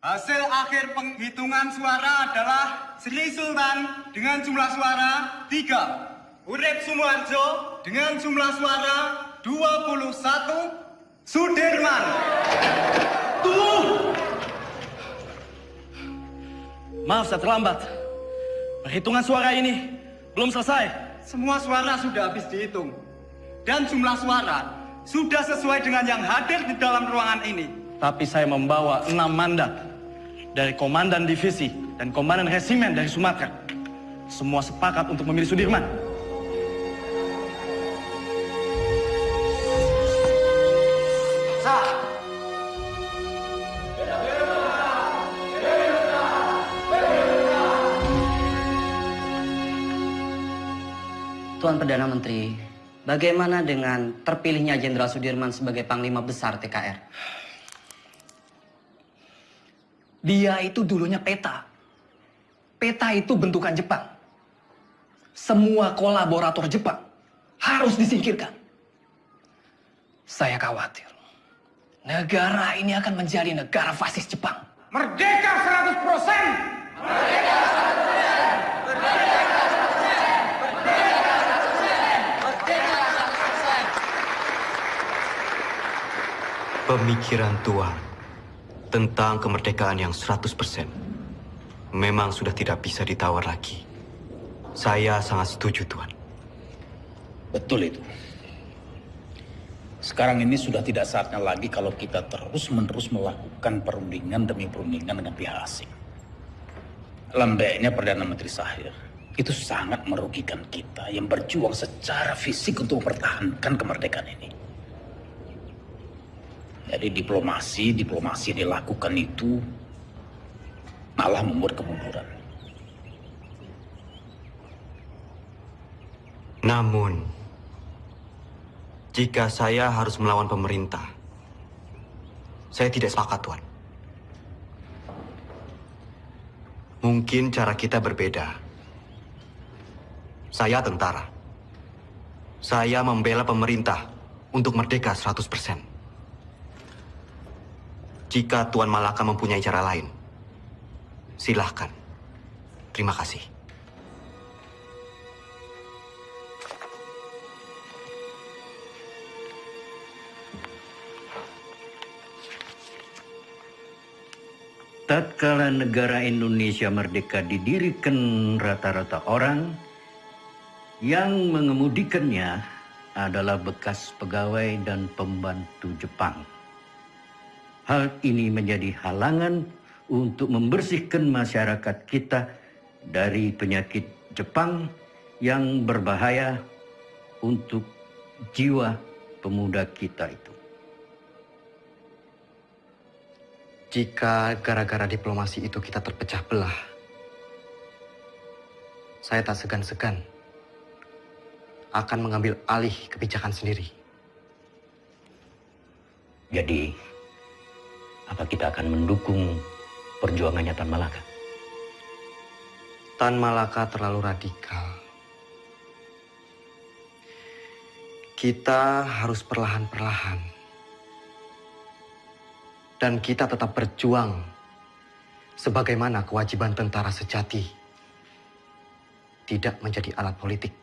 Hasil akhir penghitungan suara adalah Sri Sultan dengan jumlah suara 3, Urip Sumoharjo dengan jumlah suara 21, Sudirman. Tunggu! Maaf saya terlambat. Perhitungan suara ini belum selesai. Semua suara sudah habis dihitung. Dan jumlah suara sudah sesuai dengan yang hadir di dalam ruangan ini. Tapi saya membawa 6 mandat dari Komandan Divisi dan Komandan Resimen dari Sumatera. Semua sepakat untuk memilih Sudirman. Sah. Tuan Perdana Menteri, bagaimana dengan terpilihnya Jenderal Sudirman sebagai Panglima Besar TKR? Dia itu dulunya peta. Peta itu bentukan Jepang. Semua kolaborator Jepang harus disingkirkan. Saya khawatir negara ini akan menjadi negara fasis Jepang. Merdeka 100%! Merdeka 100%! Merdeka 100%! Pemikiran Tuan tentang kemerdekaan yang 100% memang sudah tidak bisa ditawar lagi. Saya sangat setuju, Tuan. Betul itu. Sekarang ini sudah tidak saatnya lagi kalau kita terus-menerus melakukan perundingan demi perundingan dengan pihak asing. Lembeknya Perdana Menteri Shahir itu sangat merugikan kita yang berjuang secara fisik untuk mempertahankan kemerdekaan ini. Jadi diplomasi yang dilakukan itu malah membuat kemunduran. Namun, jika saya harus melawan pemerintah, saya tidak sepakat, Tuan. Mungkin cara kita berbeda. Saya tentara. Saya membela pemerintah untuk merdeka 100%. Jika Tuan Malaka mempunyai cara lain, silahkan. Terima kasih. Tatkala negara Indonesia merdeka didirikan rata-rata orang yang mengemudikannya adalah bekas pegawai dan pembantu Jepang. Hal ini menjadi halangan untuk membersihkan masyarakat kita dari penyakit Jepang yang berbahaya untuk jiwa pemuda kita itu. Jika gara-gara diplomasi itu kita terpecah belah, saya tak segan-segan akan mengambil alih kebijakan sendiri. Jadi, apa kita akan mendukung perjuangannya Tan Malaka? Tan Malaka terlalu radikal. Kita harus perlahan-perlahan. Dan kita tetap berjuang sebagaimana kewajiban tentara sejati. Tidak menjadi alat politik.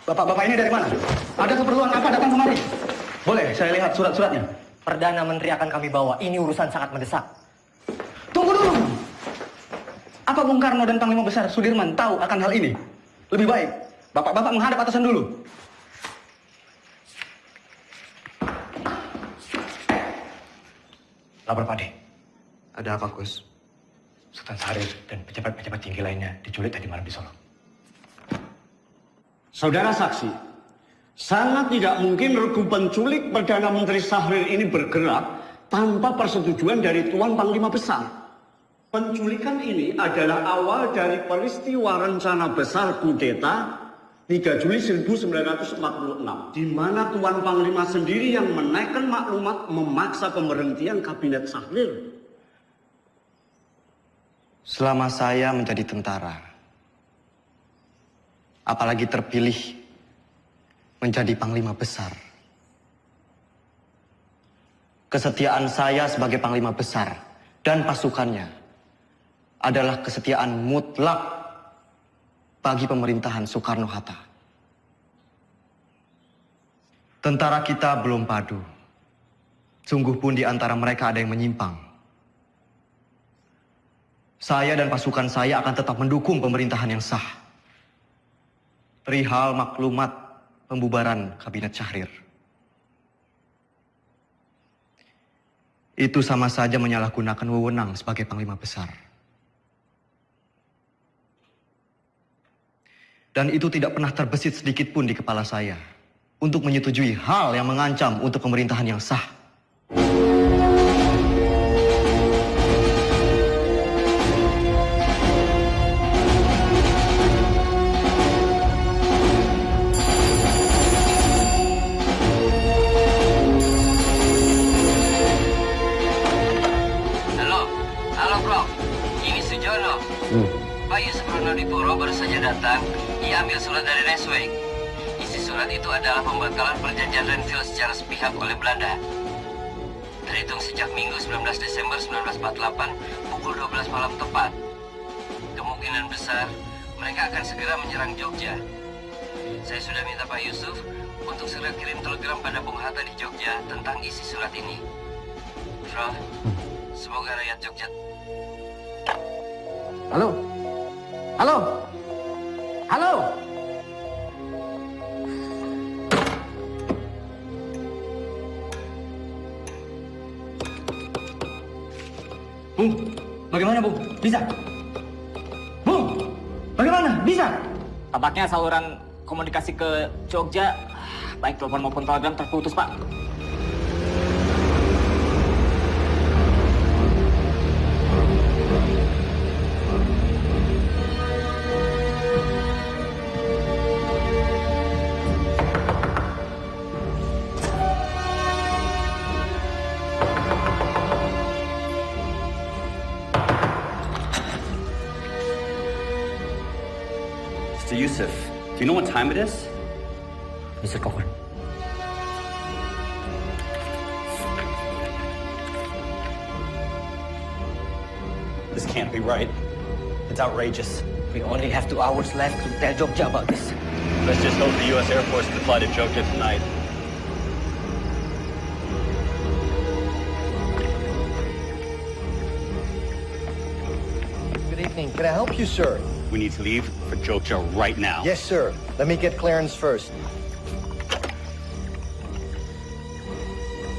Bapak-bapak ini dari mana? Ada keperluan apa datang kemari? Boleh saya lihat surat-suratnya? Perdana Menteri akan kami bawa. Ini urusan sangat mendesak. Tunggu dulu! Apa Bung Karno dan Panglima Besar Sudirman tahu akan hal ini? Lebih baik, bapak-bapak menghadap atasan dulu. Lapor Pade. Ada apa, Gus? Sultan Syahrir dan pejabat-pejabat tinggi lainnya diculik tadi malam di Solo. Saudara saksi, sangat tidak mungkin regu penculik Perdana Menteri Syahrir ini bergerak tanpa persetujuan dari Tuan Panglima Besar. Penculikan ini adalah awal dari peristiwa rencana besar kudeta 3 Juli 1946, di mana Tuan Panglima sendiri yang menaikkan maklumat memaksa pemberhentian kabinet Syahrir. Selama saya menjadi tentara, apalagi terpilih menjadi Panglima Besar. Kesetiaan saya sebagai Panglima Besar dan pasukannya adalah kesetiaan mutlak bagi pemerintahan Soekarno-Hatta. Tentara kita belum padu. Sungguh pun di antara mereka ada yang menyimpang. Saya dan pasukan saya akan tetap mendukung pemerintahan yang sah. Perihal maklumat pembubaran Kabinet Syahrir. Itu sama saja menyalahgunakan wewenang sebagai Panglima Besar. Dan itu tidak pernah terbesit sedikit pun di kepala saya untuk menyetujui hal yang mengancam untuk pemerintahan yang sah. Halo bro, ini Sujono. Pak Yusuf Pronodipuro baru saja datang. Ia ambil surat dari Resweg. Isi surat itu adalah pembatalan perjanjian Renville secara sepihak oleh Belanda. Terhitung sejak Minggu 19 Desember 1948 pukul 12 malam tepat. Kemungkinan besar mereka akan segera menyerang Jogja. Saya sudah minta Pak Yusuf untuk segera kirim telegram pada Bung Hatta di Jogja tentang isi surat ini. Bro, semoga rakyat Jogja. Halo? Halo? Halo? Bung, bagaimana Bung? Bisa? Bung, bagaimana? Bisa? Tampaknya saluran komunikasi ke Jogja, baik telepon maupun telegram terputus, Pak. Mr. Yusuf, do you know what time it is? Mr. Cochran. This can't be right. It's outrageous. We only have 2 hours left to tell Jogja about this. Let's just hope the U.S. Air Force can fly to Jogja tonight. Good evening. Can I help you, sir? We need to leave for Jogja right now. Yes, sir. Let me get clearance first.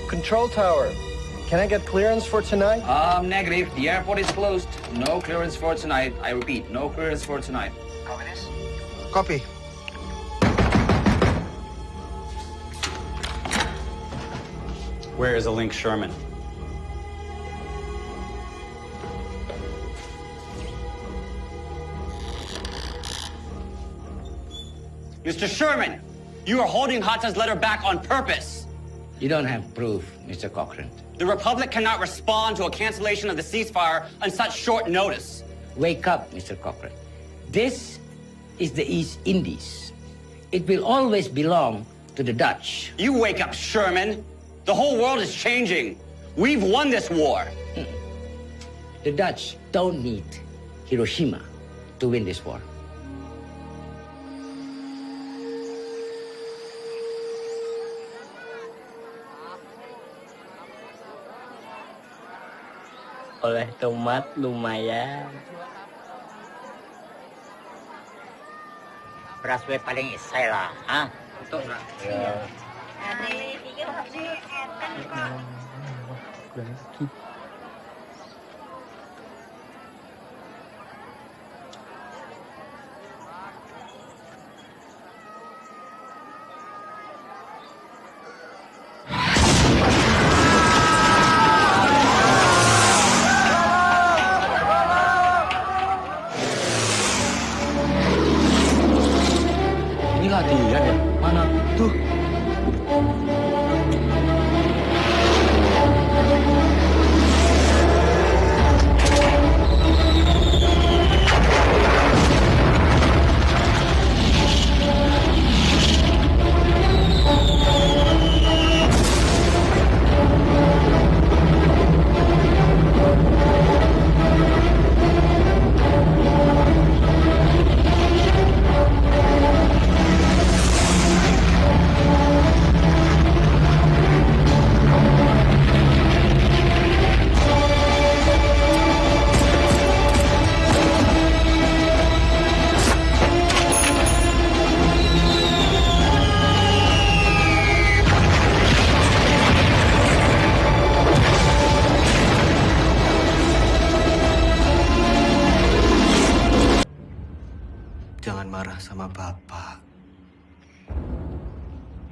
Control tower. Can I get clearance for tonight? Negative. The airport is closed. No clearance for tonight. I repeat, no clearance for tonight. Copy this. Copy. Where is a Link Sherman? Mr. Sherman, you are holding Hatta's letter back on purpose. You don't have proof, Mr. Cochran. The Republic cannot respond to a cancellation of the ceasefire on such short notice. Wake up, Mr. Cochran. This is the East Indies. It will always belong to the Dutch. You wake up, Sherman. The whole world is changing. We've won this war. The Dutch don't need Hiroshima to win this war. Oleh tomat lumayan. Beras we paling isai lah, ah. Betul lah. Ya. Ini latihan ya? Mana? Tuh.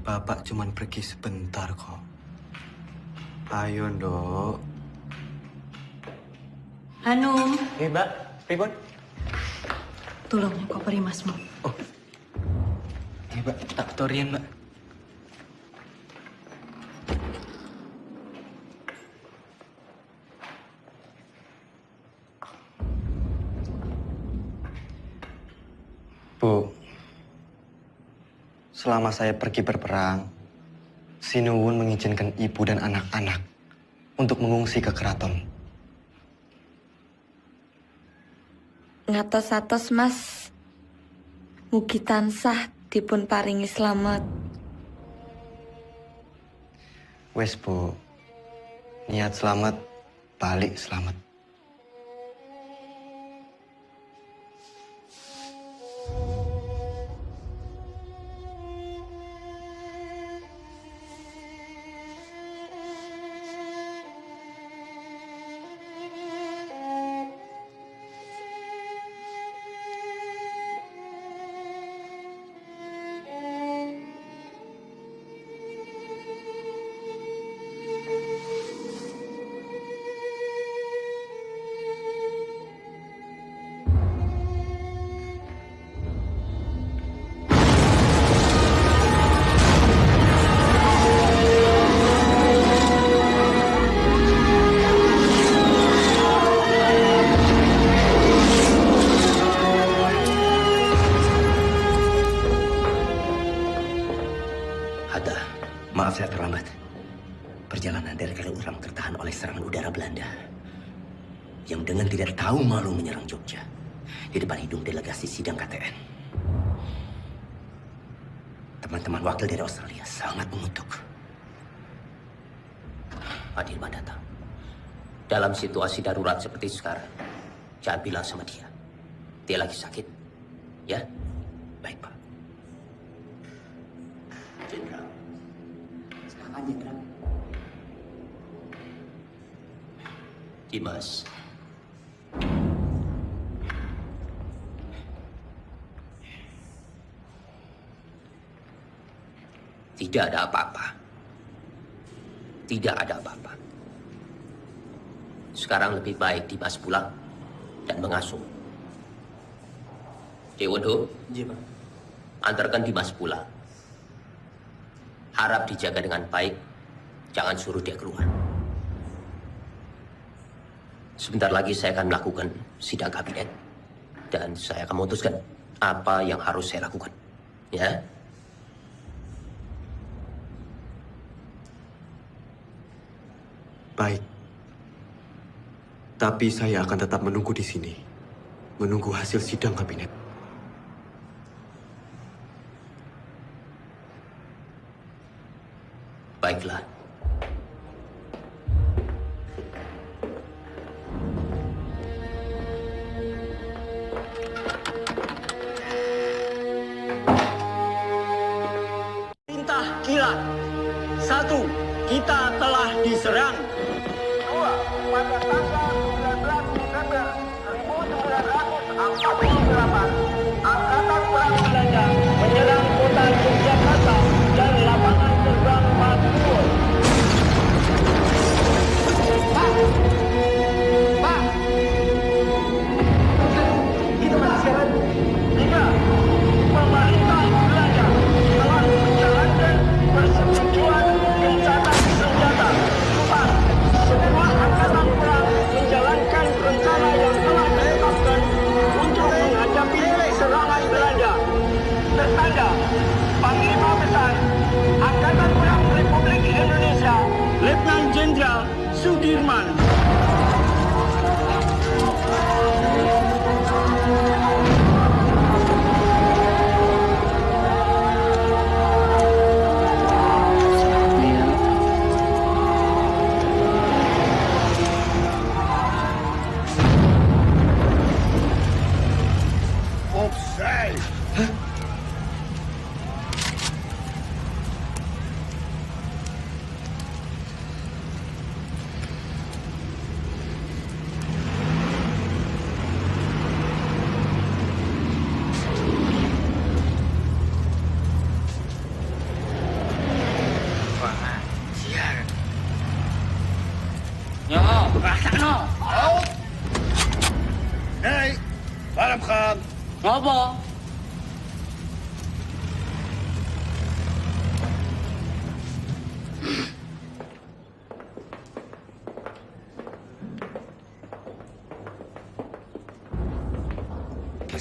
Bapak cuman pergi sebentar kok. Ayo, Ndok. Hanum, Mbak, pripun? tolong koperi masmu. Mbak, tak torian, Mbak. Bu, selama saya pergi berperang, Sinuwun mengizinkan ibu dan anak-anak untuk mengungsi ke keraton. Ngatos-atos Mas, mugi tansah dipun paringi slamet. Wes, Bu. Niat selamat, balik selamat. Maaf saya terlambat. Perjalanan dari Kaliurang tertahan oleh serangan udara Belanda yang dengan tidak tahu malu menyerang Jogja di depan hidung delegasi sidang KTN. Teman-teman wakil dari Australia sangat mengutuk. Adirman datang. Dalam situasi darurat seperti sekarang, jangan bilang sama dia. Dia lagi sakit. Ya? Baik, Pak. Jenderal. Silakan, Jenderal. Dimas. Tidak ada apa-apa. Tidak ada apa-apa. Sekarang lebih baik Dimas pulang dan mengasuh. Dewondo, antarkan Dimas pulang. Harap dijaga dengan baik, jangan suruh dia keluar. Sebentar lagi saya akan melakukan sidang kabinet dan saya akan memutuskan apa yang harus saya lakukan. Ya? Baik. Tapi saya akan tetap menunggu di sini. Menunggu hasil sidang kabinet. Baiklah. Perintah kilat. 1. Kita telah diserang. 2. Pada tanggal 19 Desember 1948, Angkatan Perang Belanda menyerang kota Yogyakarta dan lapangan terbang Matkul. Pak! Itu masih siaran. 3. Pemerintah Belanda telah menjalankan persetujuan gencatan senjata. 4. Semua angkatan perang menjalankan rencana yang telah ditetapkan untuk menghadapi serangan Belanda. Tertanda, Panglima Besar Angkatan Perang Republik Indonesia, Letnan Jenderal Sudirman.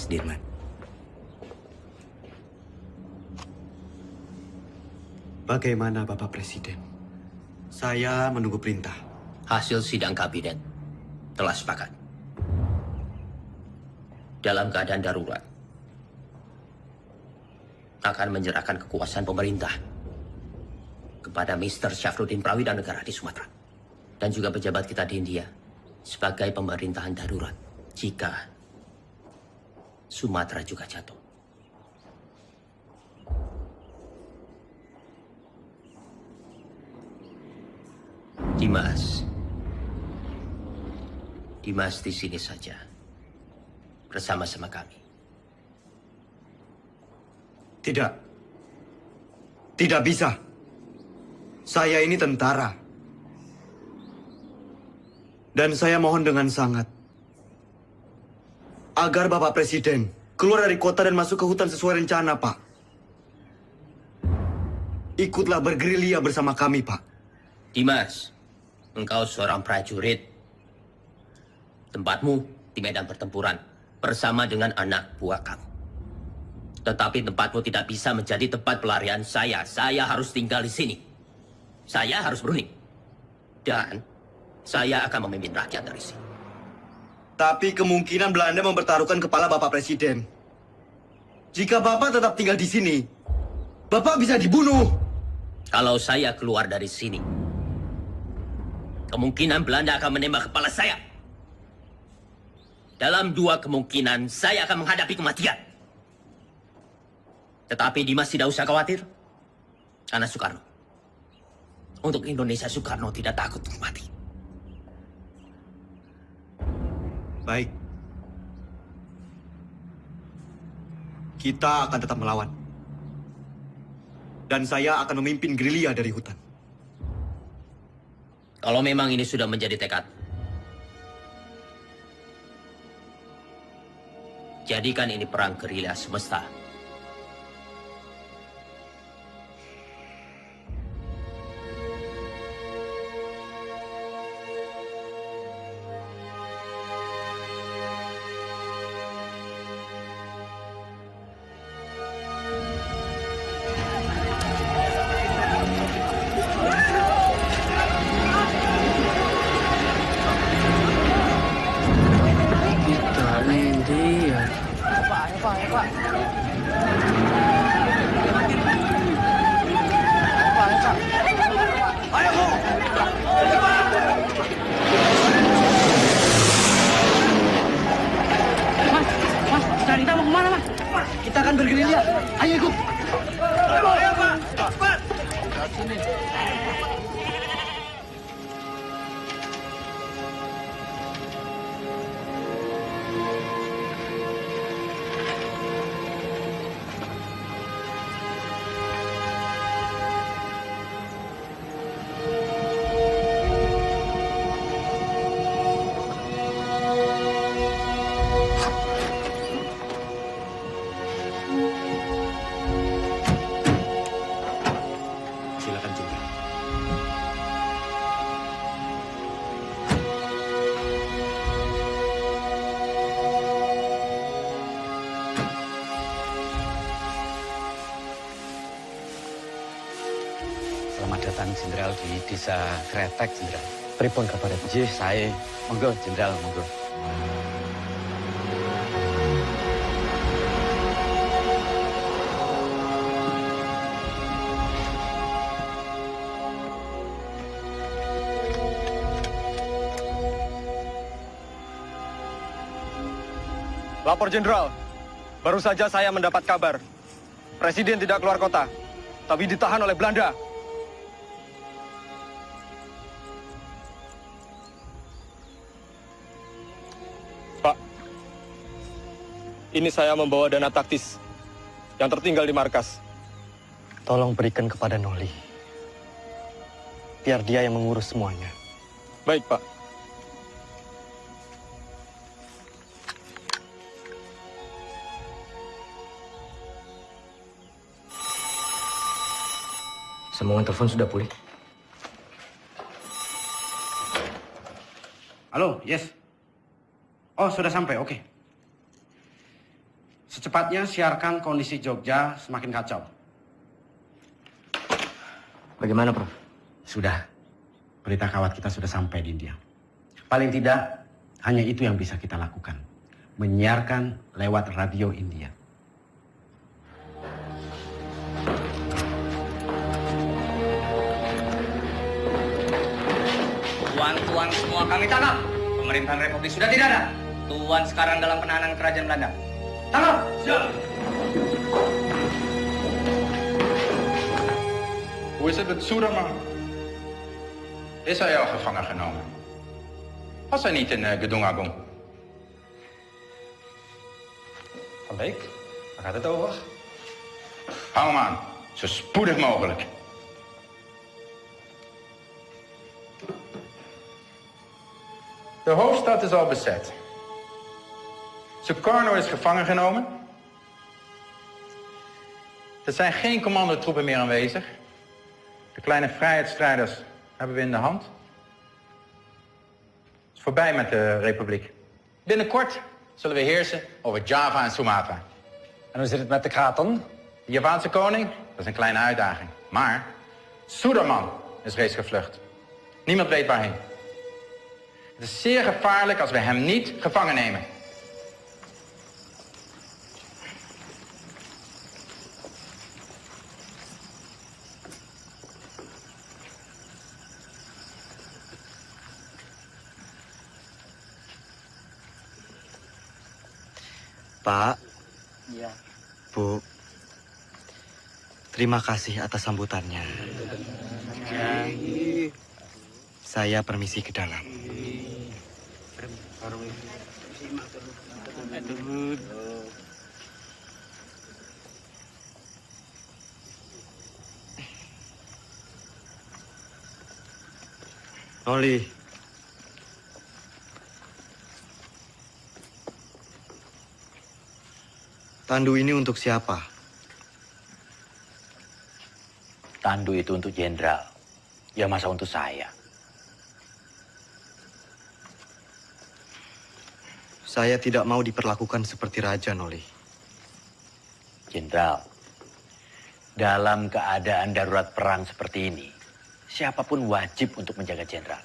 Sudirman. Bagaimana Bapak Presiden? Saya menunggu perintah. Hasil sidang kabinet telah sepakat. Dalam keadaan darurat, akan menyerahkan kekuasaan pemerintah kepada Mr. Syafruddin Prawidanegara di Sumatera. Dan juga pejabat kita di India sebagai pemerintahan darurat jika Sumatera juga jatuh. Dimas di sini saja bersama-sama kami. Tidak. Tidak bisa. Saya ini tentara. Dan saya mohon dengan sangat agar Bapak Presiden keluar dari kota dan masuk ke hutan sesuai rencana, Pak. Ikutlah bergerilya bersama kami, Pak. Dimas, engkau seorang prajurit. Tempatmu di medan pertempuran bersama dengan anak buah kamu. Tetapi tempatmu tidak bisa menjadi tempat pelarian saya. Saya harus tinggal di sini. Saya harus berunding. Dan saya akan memimpin rakyat dari sini. Tapi kemungkinan Belanda mempertaruhkan kepala Bapak Presiden. Jika Bapak tetap tinggal di sini, Bapak bisa dibunuh. Kalau saya keluar dari sini, kemungkinan Belanda akan menembak kepala saya. Dalam 2 kemungkinan, saya akan menghadapi kematian. Tetapi Dimas tidak usah khawatir. Karena Soekarno. Untuk Indonesia, Soekarno tidak takut untuk mati. Baik. Kita akan tetap melawan. Dan saya akan memimpin gerilya dari hutan. Kalau memang ini sudah menjadi tekad, jadikan ini perang gerilya semesta. Kita akan bergerilya. Ayo ikut. Ayo, Pak. Cepat. Silakan juga. Selamat datang Jenderal di Desa Kretek, Jenderal. Pripun kabar? Jih, saya. Monggo, Jenderal, monggo. Lapor Jenderal, baru saja saya mendapat kabar. Presiden tidak keluar kota, tapi ditahan oleh Belanda. Pak, ini saya membawa dana taktis yang tertinggal di markas. Tolong berikan kepada Noli. Biar dia yang mengurus semuanya. Baik, Pak. Sambungan telepon sudah pulih. Halo, yes. Oh, sudah sampai, oke. Secepatnya siarkan kondisi Jogja semakin kacau. Bagaimana, Prof? Sudah. Berita kawat kita sudah sampai di India. Paling tidak, hanya itu yang bisa kita lakukan. Menyiarkan lewat radio India. Tuan-tuan semua kami tangkap. Pemerintahan Republik sudah tidak ada. Tuan sekarang dalam penahanan kerajaan Belanda. Tangkap! Siap! Hoe is het met Soederman? Is hij al gevangen genomen? Was hij niet in Gedung Agung? Van Beek, waar gaat het over? Hou hem aan, zo spoedig mogelijk. De hoofdstad is al bezet. Sukarno is gevangen genomen. Er zijn geen commandotroepen meer aanwezig. De kleine vrijheidsstrijders hebben we in de hand. Het is voorbij met de republiek. Binnenkort zullen we heersen over Java en Sumatra. En hoe zit het met de kraton? De Javaanse koning, dat is een kleine uitdaging. Maar Suderman is reeds gevlucht. Niemand weet waarheen. Het is zeer gevaarlijk als we hem niet gevangen nemen. Pak, Iya. Bu, terima kasih atas sambutannya. Saya permisi ke dalam. Noli, tandu ini untuk siapa? Tandu itu untuk jenderal. Ya masa untuk saya? Saya tidak mau diperlakukan seperti raja, Noli. Jenderal, dalam keadaan darurat perang seperti ini, siapapun wajib untuk menjaga jenderal.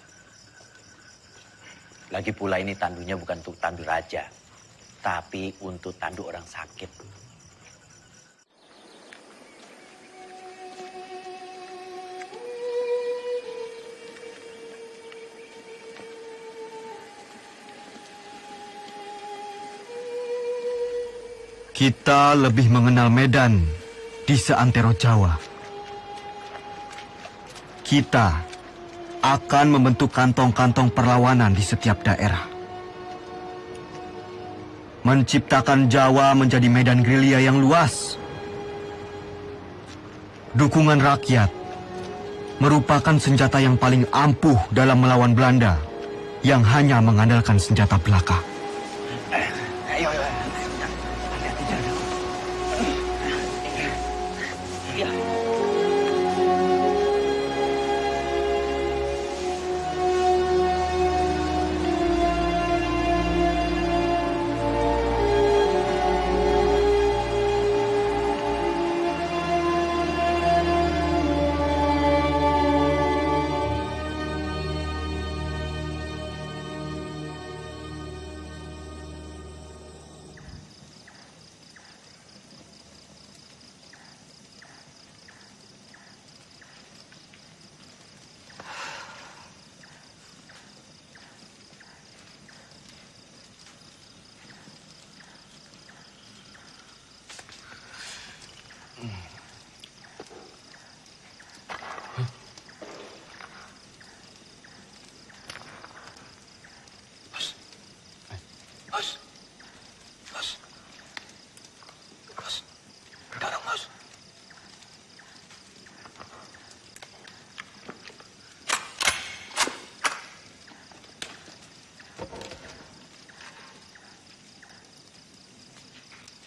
Lagi pula ini tandunya bukan untuk tandu raja, tapi untuk tandu orang sakit. Kita lebih mengenal Medan di seantero Jawa. Kita akan membentuk kantong-kantong perlawanan di setiap daerah. Menciptakan Jawa menjadi medan gerilya yang luas. Dukungan rakyat merupakan senjata yang paling ampuh dalam melawan Belanda yang hanya mengandalkan senjata belaka.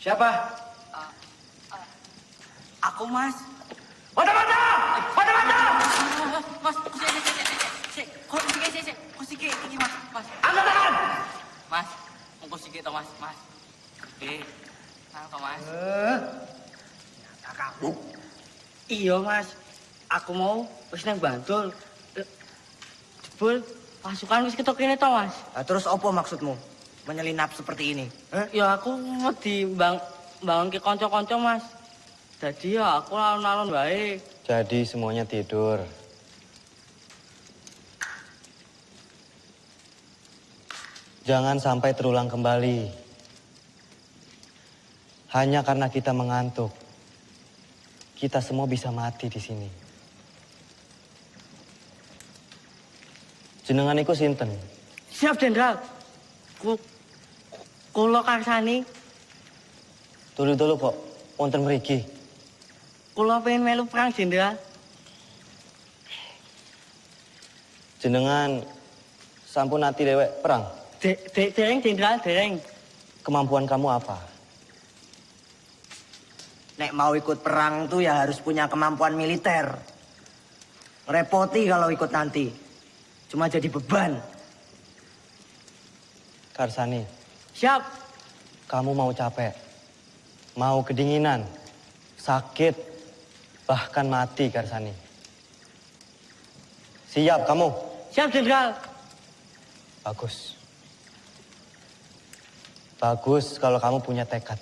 Siapa? Aku, Mas. Mata-mata! Mata-mata! Mas, sige, Mas. Angkat tangan! Mas, sige to, Mas. Oke. Nang Thomas. Nyata kamu. Iya Mas, aku mau wis nang Bantul. Jebul pasukan wis ketok kene to Mas. Terus apa maksudmu? Menyelinap seperti ini? Ya aku wedi bangun ke kanca-kanca Mas. Jadi ya aku alon-alon wae. Jadi semuanya tidur. Jangan sampai terulang kembali. Hanya karena kita mengantuk, kita semua bisa mati di sini. Jenengan iku sinten? Siap, Jenderal. Kula karsani. Dulu kok, wonten mriki. Kula pengen melu perang, Jenderal. Jenengan sampun ati dewek perang? Dereng, Jenderal, dereng. Kemampuan kamu apa? Nek mau ikut perang tuh ya harus punya kemampuan militer. Repoti kalau ikut nanti. Cuma jadi beban. Karsani. Siap. Kamu mau capek, mau kedinginan, sakit, bahkan mati, Karsani. Siap kamu? Siap, Jenderal. Bagus. Bagus kalau kamu punya tekad.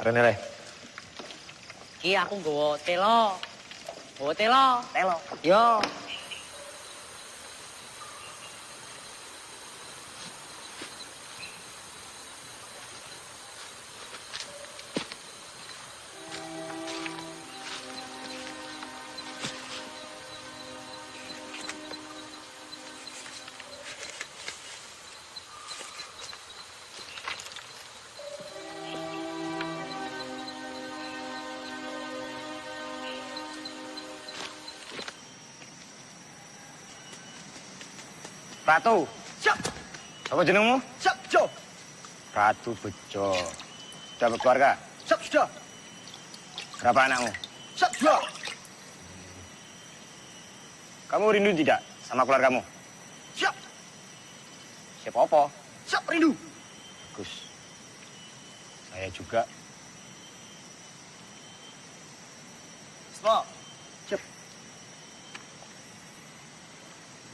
Renele. Ki aku nggawa telo. Nggawa telo. Telo. Yo. Ratu. Siap. Apa jenengmu? Siap, Jo. Ratu Bejo. Sudah berkeluarga? Siap, sudah. Berapa anakmu? Siap, sudah. Kamu rindu tidak sama keluargamu? Siap. Siapa apa? Siap, rindu. Bagus. Saya juga. Semua. Siap.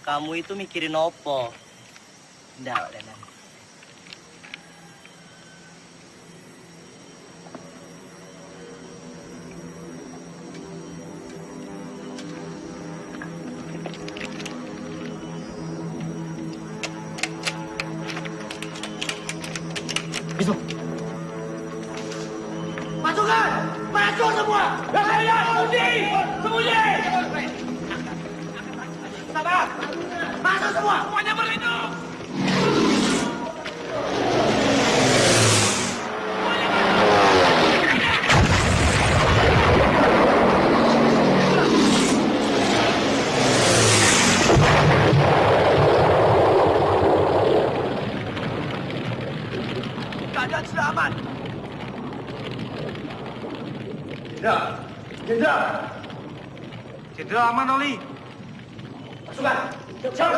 Kamu itu mikirin apa? Ndak, Lenan. Bisa. Pasukan! Maju semua! Sembunyi! Sabar! Masuk semua! Semuanya berlindung! Keadaan sudah aman. Jenderal aman, Oli. Pasukan! Siap.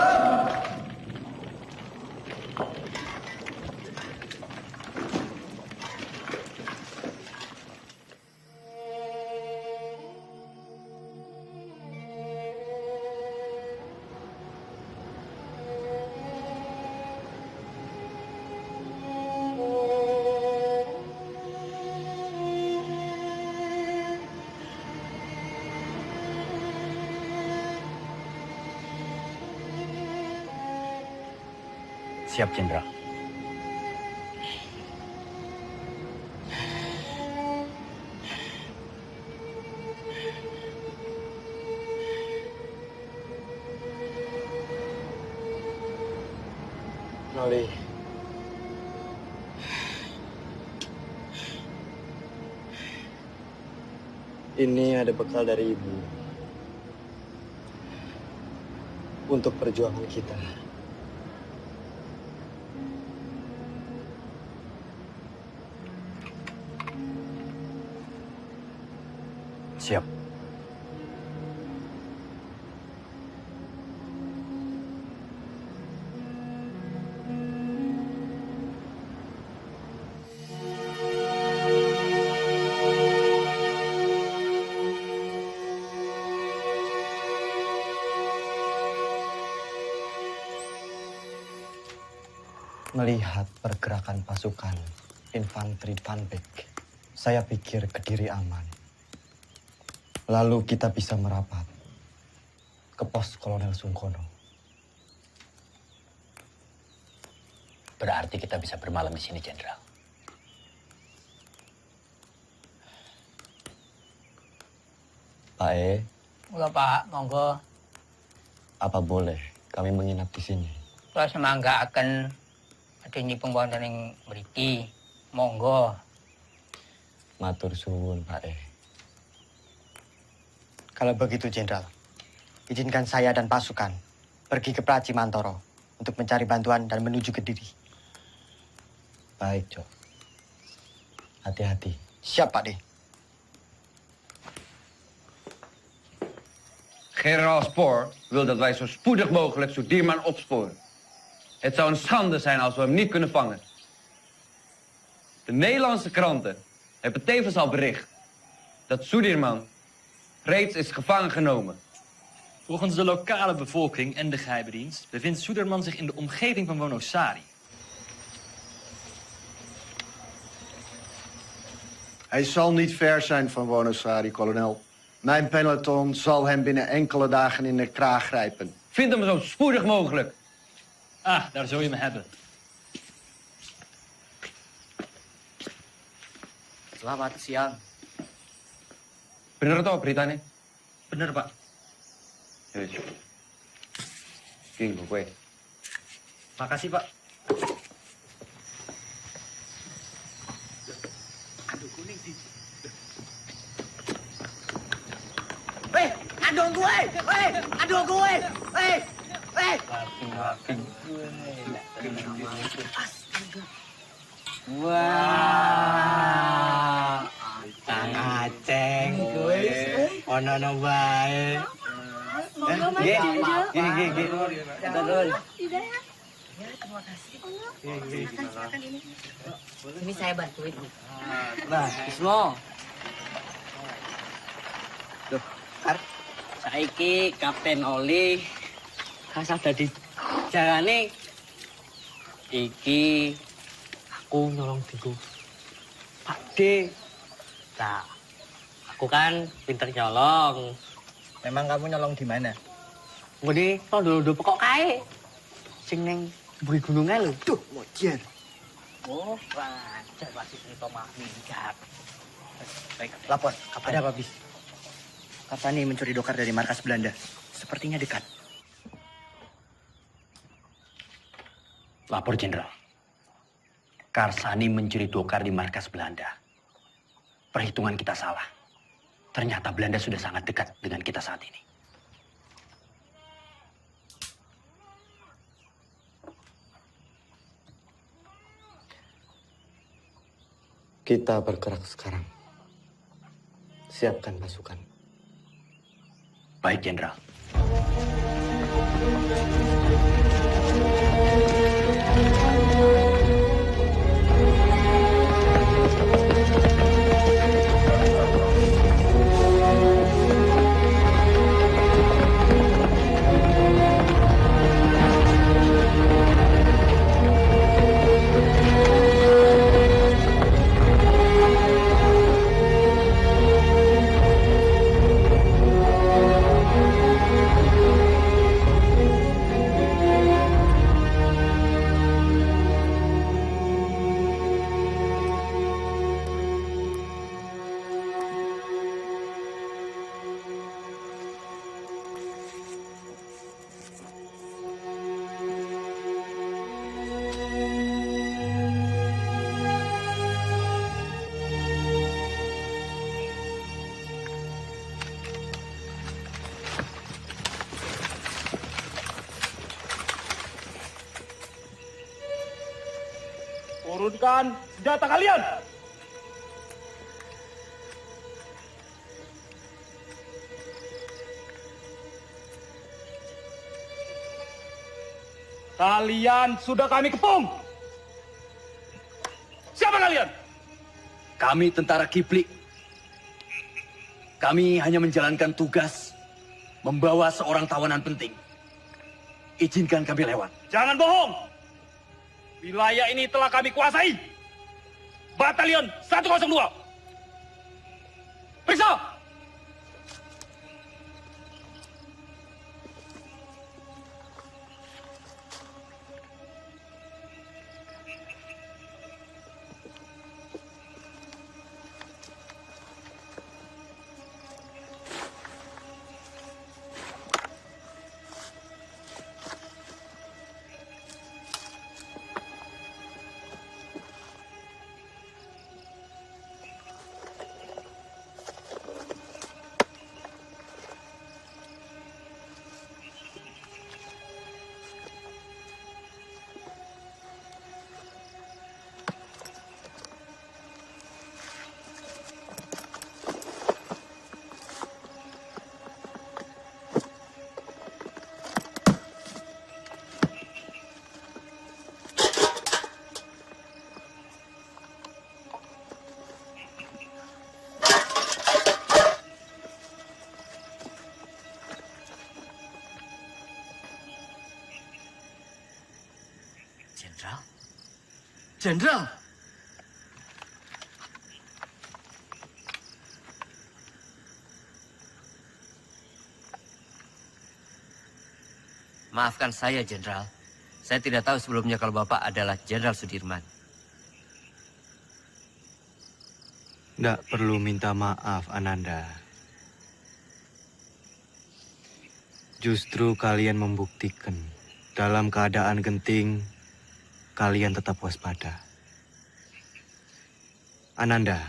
Siap, Jenderal. Noli. Ini ada bekal dari Ibu. Untuk perjuangan kita. Siap. Melihat pergerakan pasukan infanteri Panpek, saya pikir Kediri aman. Lalu kita bisa merapat ke pos Kolonel Sungkono. Berarti kita bisa bermalam di sini, Jenderal. Pak E, Mula Pak, monggo. apa boleh kami menginap di sini? Kalau semangga akan ada nyipung wonten ing mriki. Monggo. Matur suwun, Pak E. Kalau begitu, Jenderal, izinkan saya dan pasukan pergi ke Praci Mantoro untuk mencari bantuan dan menuju Kediri. Baik, Cok. Hati-hati. Siap, Pak De. Generaal Spoor wil dat wij zo spoedig mogelijk Sudirman opsporen. Het zou een schande zijn als we hem niet kunnen vangen. De Nederlandse kranten hebben tevens al bericht dat Sudirman reeds is gevangen genomen. Volgens de lokale bevolking en de geheime dienst bevindt Suderman zich in de omgeving van Wonosari. Hij zal niet ver zijn van Wonosari, kolonel. Mijn peloton zal hem binnen enkele dagen in de kraag grijpen. Vind hem zo spoedig mogelijk. Ah, daar zul je me hebben. Selamat siang. Bener toh beritanya? Bener, Pak. Yes. Gini gue. Makasih, Pak. Aduh gue! Aduh gue! Wah, Kang Aceng gue. Ono bae. Gini. Ini saya bantuin. Nah, Ismo. Duh, saiki Kapten Oli kasah dadi jalane iki aku nyolong diku Pak D. Nah, aku kan pinter nyolong. Memang kamu nyolong di mana? Ngene tondo-tondo pokok kae. Sing ning mburi gunungan lho. Duh, mojer. Oh, wajar pasti cerita mah minggat. Baik, lapor. Ada apa, Bis? Karsani mencuri dokar dari markas Belanda. Sepertinya dekat. Lapor, Jenderal. Karsani mencuri dokar di markas Belanda. Perhitungan kita salah. Ternyata Belanda sudah sangat dekat dengan kita saat ini. Kita bergerak sekarang. Siapkan pasukan. Baik, Jenderal. Turunkan senjata kalian! Kalian sudah kami kepung! Siapa kalian? Kami tentara Kipli. Kami hanya menjalankan tugas membawa seorang tawanan penting. Izinkan kami lewat. Jangan bohong! Wilayah ini telah kami kuasai. Batalion 102. Periksa! Jenderal! Maafkan saya, Jenderal. Saya tidak tahu sebelumnya kalau Bapak adalah Jenderal Sudirman. Tidak perlu minta maaf, Ananda. Justru kalian membuktikan dalam keadaan genting, kalian tetap waspada. Ananda.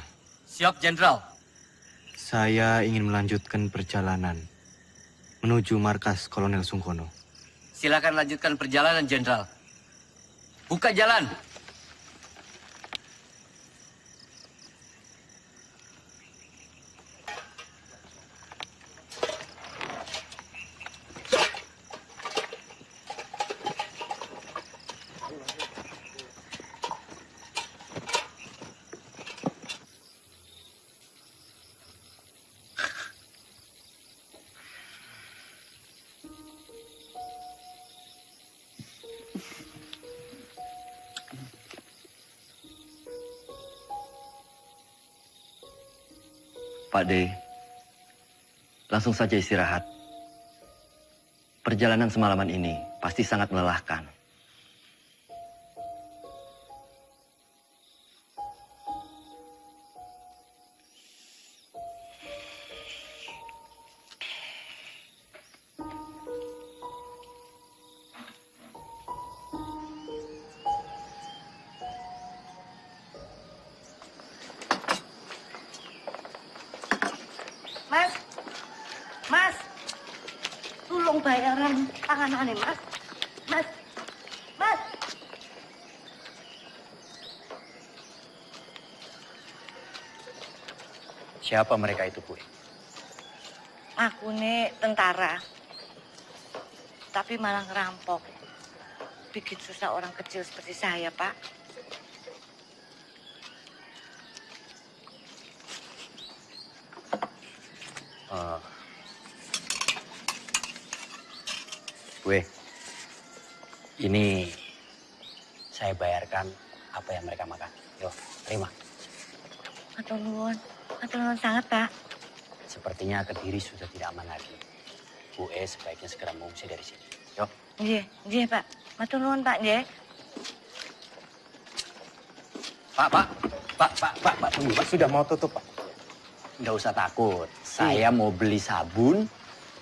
Siap, Jenderal. Saya ingin melanjutkan perjalanan menuju markas Kolonel Sungkono. Silakan lanjutkan perjalanan, Jenderal. Buka jalan. Pak D, langsung saja istirahat. Perjalanan semalaman ini pasti sangat melelahkan. Mas, tolong bayaran tanganannya, Mas. Mas. Siapa mereka itu, Bu? Aku nih tentara, tapi malah ngerampok. Bikin susah orang kecil seperti saya, Pak. Gue, ini saya bayarkan apa yang mereka makan. Yo, terima. Matur nuwun sangat, Pak. Sepertinya Kediri sudah tidak aman lagi. Bu sebaiknya segera mengungsi dari sini. Yo. Nggih, Pak. Matur nuwun, Pak, nggih. Pak, tunggu, Pak. Sudah mau tutup, Pak. Nggak usah takut. Saya mau beli sabun,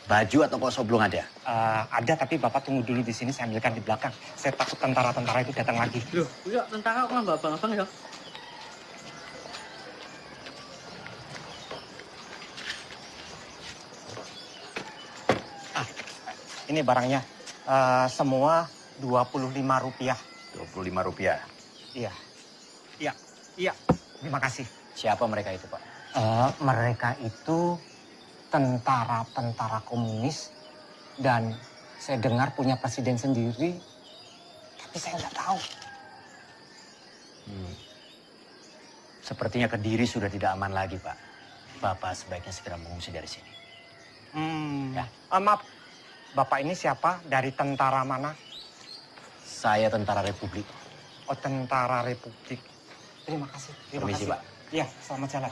baju atau kosong belum ada? Ada, tapi Bapak tunggu dulu di sini, saya ambilkan di belakang. Saya takut tentara-tentara itu datang lagi. Loh, iya, tentara kok nggak abang-abang ya? Ini barangnya. Semua Rp25. Rp25? Iya. Terima kasih. Siapa mereka itu, Pak? Mereka itu tentara-tentara komunis dan saya dengar punya presiden sendiri, tapi saya nggak tahu. Sepertinya Kediri sudah tidak aman lagi, Pak. Bapak sebaiknya segera mengungsi dari sini. Ya. Maaf, Bapak ini siapa? Dari tentara mana? Saya tentara Republik. tentara Republik. Terima kasih. Permisi, Pak. Iya, selamat jalan.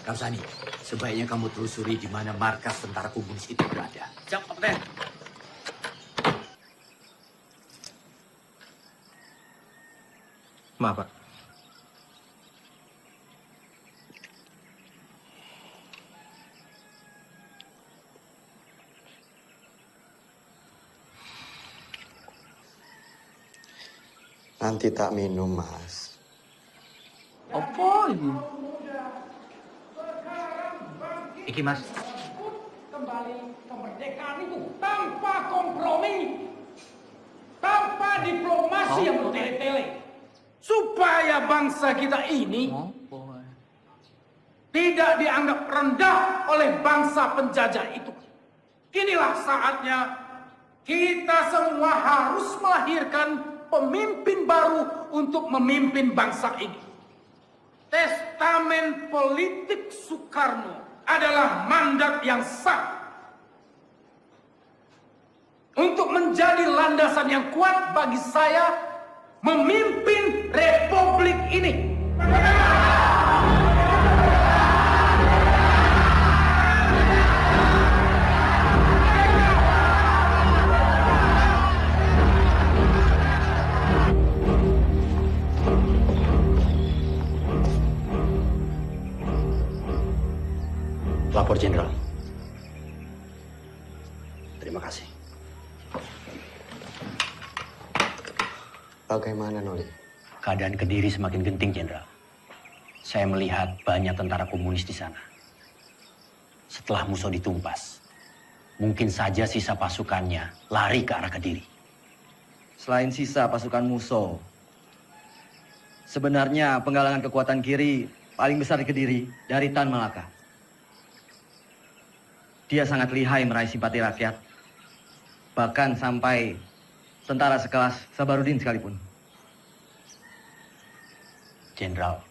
Karsani, sebaiknya kamu telusuri di mana markas tentara komunis itu berada. Siap, Kapten. Maaf, Pak. Nanti tak minum, Mas. Apa ini? Iki, Mas. Kembali kemerdekaan itu tanpa kompromi, tanpa diplomasi yang bertele-tele, supaya bangsa kita ini tidak dianggap rendah oleh bangsa penjajah itu. Inilah saatnya kita semua harus melahirkan pemimpin baru untuk memimpin bangsa ini. Testamen politik Soekarno adalah mandat yang sah untuk menjadi landasan yang kuat bagi saya memimpin republik ini. Lapor Jenderal. Terima kasih. Bagaimana, Noli? Keadaan Kediri semakin genting, Jenderal. Saya melihat banyak tentara komunis di sana. Setelah Musso ditumpas, mungkin saja sisa pasukannya lari ke arah Kediri. Selain sisa pasukan Musso, sebenarnya penggalangan kekuatan kiri paling besar di Kediri dari Tan Malaka. Dia sangat lihai meraih simpati rakyat, bahkan sampai tentara sekelas Sabarudin sekalipun. Jenderal,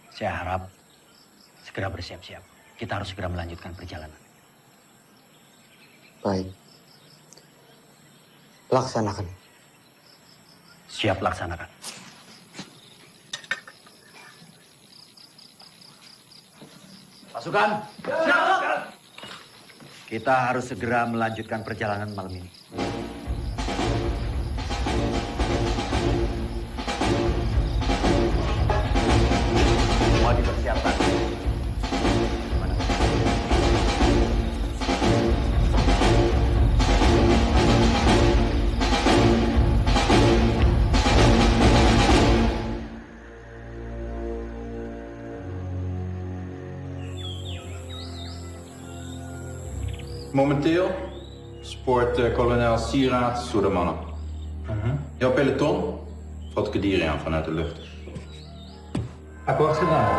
saya harap segera bersiap-siap. Kita harus segera melanjutkan perjalanan. Baik. Laksanakan. Siap laksanakan. Pasukan. Siap. Kita harus segera melanjutkan perjalanan malam ini. Semua dipersiapkan. Momenteel spoort kolonel Sieraad Soedermannen. Jouw peloton valt Kediri aan vanuit de lucht. Akkoord gedaan.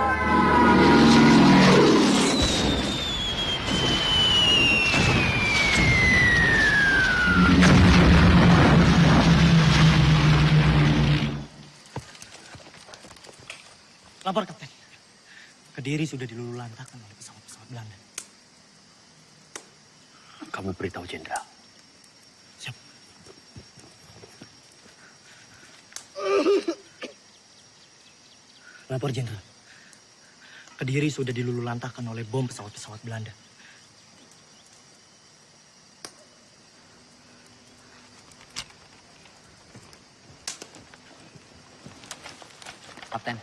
Lapor, Kapten. Kediri sudah dilululantakkan oleh pesawat-pesawat Belanda. Kamu beritahu Jenderal. Siap. Lapor, Jenderal. Kediri sudah dilululantakkan oleh bom pesawat-pesawat Belanda. Kapten.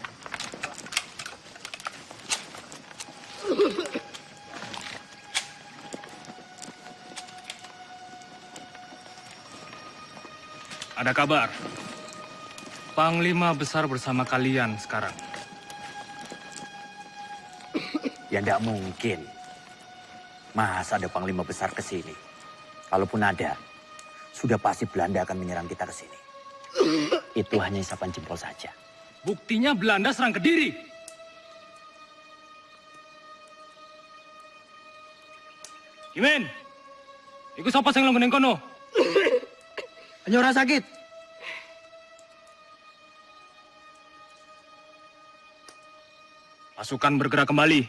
Ada kabar. Panglima besar bersama kalian sekarang. Ya tidak mungkin. Masa ada panglima besar ke sini? Kalaupun ada, sudah pasti Belanda akan menyerang kita ke sini. Itu hanya isapan jempol saja. Buktinya Belanda serang Kediri. Imen, ikut siapa yang langgunin kono? Hanya orang sakit. Pasukan bergerak kembali.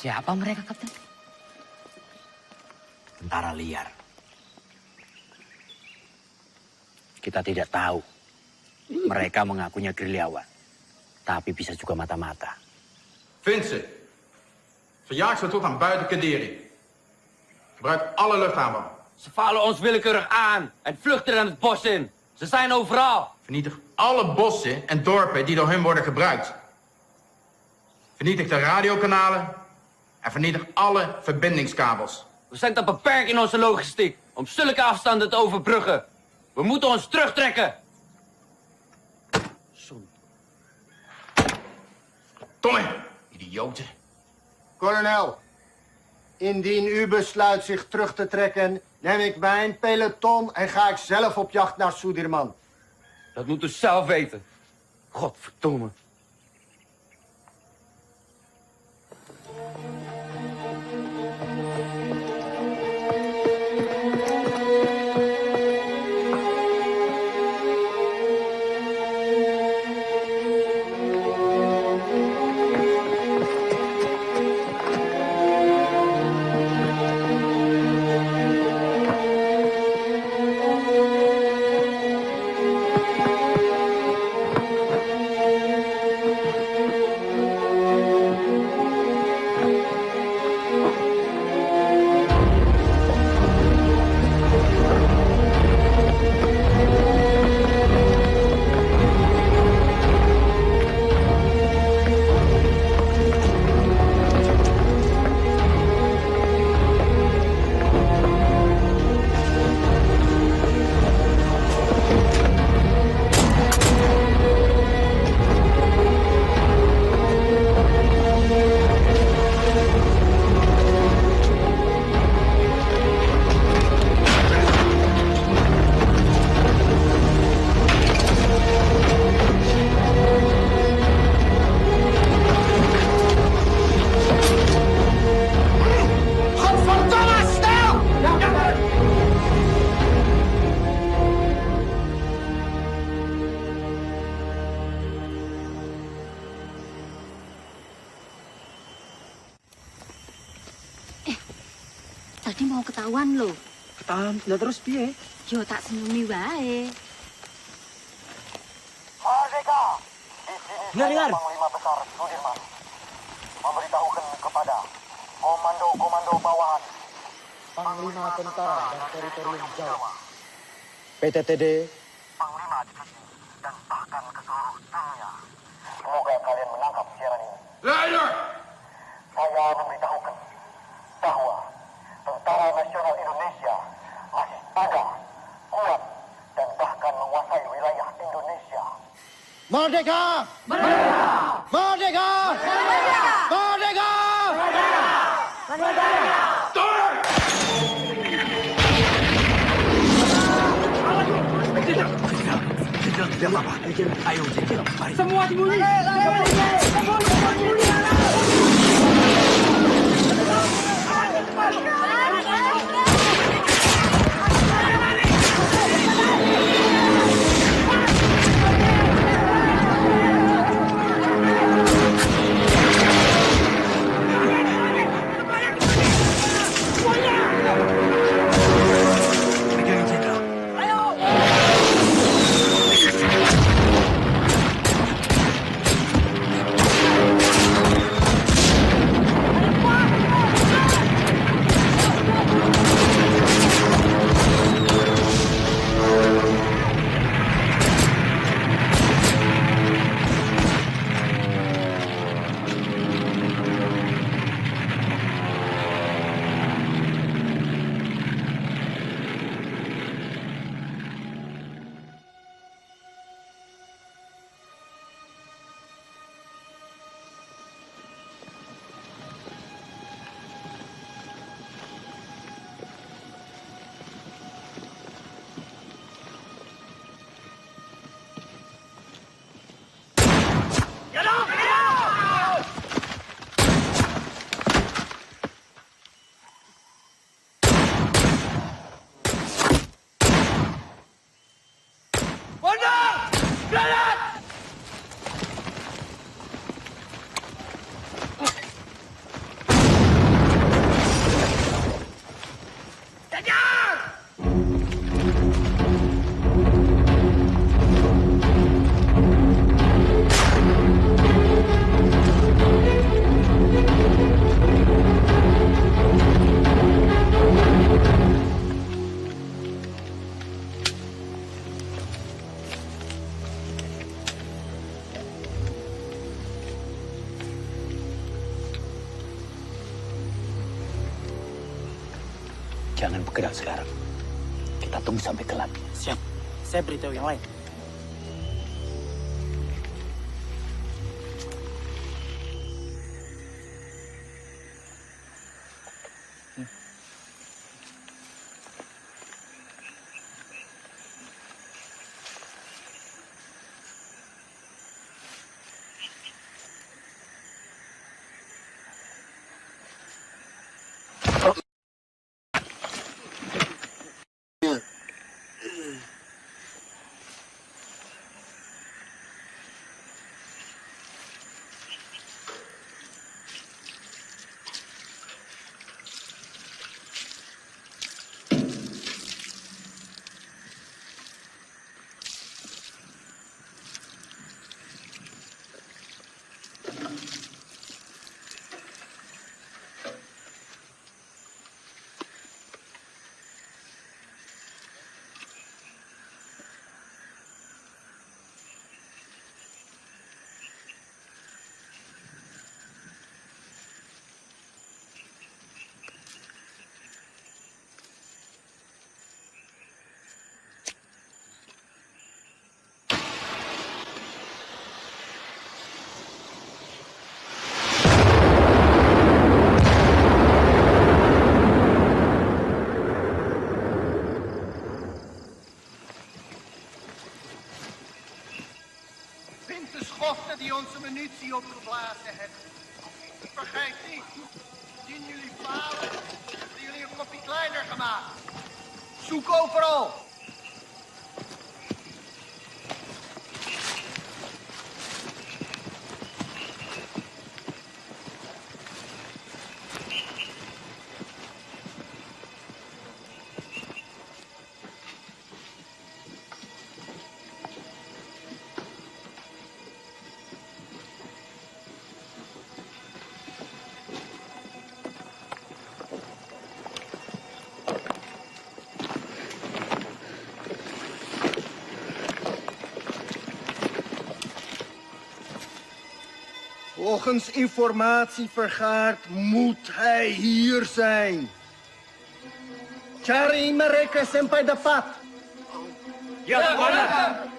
Siapa mereka, Kapten? Tentara liar. Kita tidak tahu. Mereka mengakunya gerilyawan. Tapi bisa juga mata-mata. Vincent, verjaag ze tot aan buiten Kadiri. Gebruik alle luchthaven. Ze vallen ons willekeurig aan en vluchten dan het bos in. Ze zijn overal. Vernietig alle bossen en dorpen die door hun worden gebruikt. Vernietig de radiokanalen en vernietig alle verbindingskabels. We zijn te beperkt in onze logistiek om zulke afstanden te overbruggen. We moeten ons terugtrekken. Tommy, idioten. Kolonel, indien u besluit zich terug te trekken, neem ik mijn peloton en ga ik zelf op jacht naar Sudirman. Dat moet u zelf weten. Godverdomme. Tadi mau ketahuan loh. Ketahuan, lah terus piye? Yo tak senyumi wae. Merdeka! Di sini Dengar. Panglima Besar Sudirman memberitahukan kepada komando-komando bawahan Panglima Tentara dan Teritorium Jawa, PTTD, Panglima Divisi dan bahkan ke seluruh dunia. Semoga kalian menangkap siaran ini. Leider! Saya memberitahukan bahwa Tentara Nasional Indonesia masih ada, kuat, dan bahkan menguasai wilayah Indonesia. Merdeka! Merdeka! Merdeka! Merdeka! Merdeka! Merdeka! Merdeka! Tidak apa-apa. Ayo, mari. Semua sembunyi. Jangan bergerak sekarang. Kita tunggu sampai gelap. Siap. Saya beritahu yang lain. De schoften die onze munitie opgeblazen hebben. Vergeet niet, zien jullie falen, hebben jullie een kopje kleiner gemaakt. Zoek overal. Volgens informatie vergaard moet hij hier zijn. Cari mereka sampai dapat. Ya, Komandan.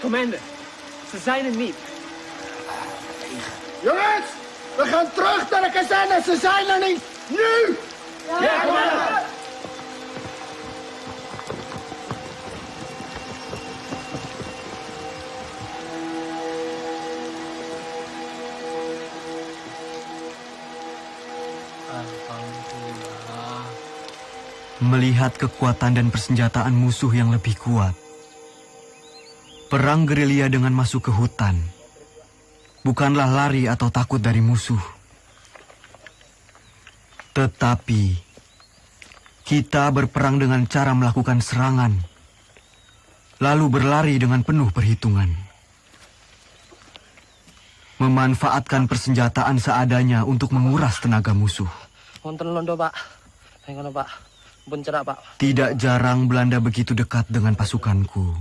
Commander, ze zijn er niet. Jongens, we gaan terug naar de kazerne. Ze zijn er niet. Nu! Ja, commander! Melihat kekuatan dan persenjataan musuh yang lebih kuat, perang gerilya dengan masuk ke hutan bukanlah lari atau takut dari musuh. Tetapi kita berperang dengan cara melakukan serangan, lalu berlari dengan penuh perhitungan. Memanfaatkan persenjataan seadanya untuk menguras tenaga musuh. Wonten londo, Pak. Ngono, Pak. Pun cerak, Pak. Tidak jarang Belanda begitu dekat dengan pasukanku.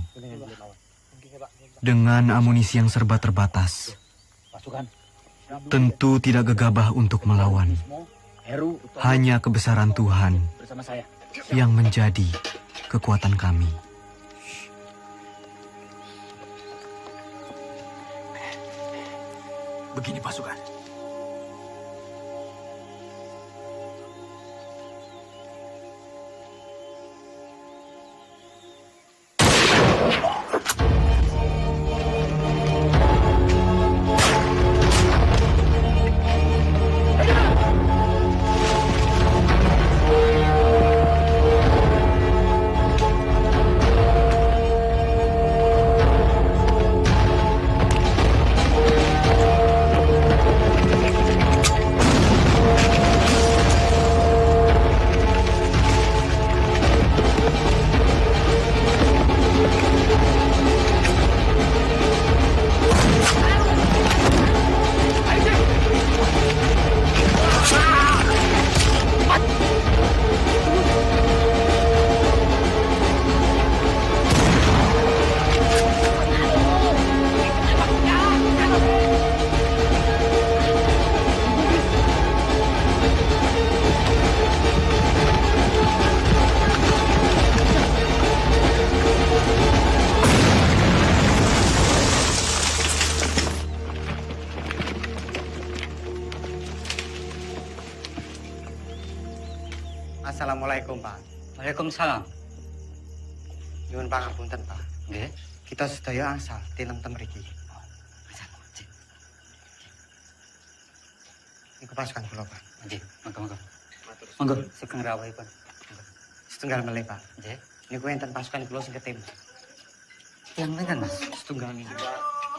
Dengan amunisi yang serba terbatas, tentu tidak gegabah untuk melawan. Hanya kebesaran Tuhan yang menjadi kekuatan kami. Begini pasukan. Assalamualaikum, Pak. Waalaikumsalam. Nyuwun pangapunten, Pak. Nggih. Kita sedaya asal tinemtem mriki. Niku pasukan kula, Pak. Nggih, monggo. Monggo, sugeng rawuhipun. Setunggal melih, Pak. Nggih. Niku enten pasukan kula sing ketim. Yang pinten, Mas? Setunggal niku.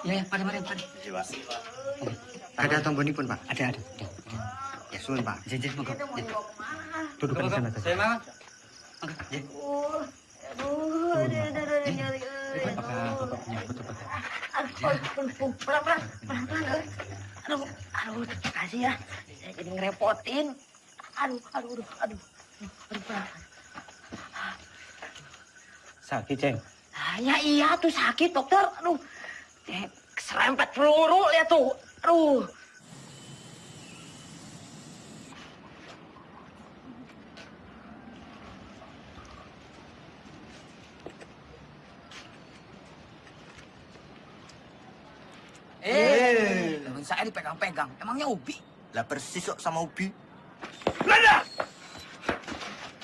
Ya, mari. Ada tombonipun, Pak? Ada. Ya, suwun, Pak. Nggih, monggo. Duduk di sana. Saya mau. Monggo, nggih. Aduh, kasih ya. Saya jadi ngerepotin. Aduh. Sakit, Ceng. Ya iya tuh sakit, dokter. Aduh, serempet peluru lihat tuh. Aduh. Tangan saya dipegang-pegang. Emangnya Ubi? Lah persis kok sama Ubi. Belanda!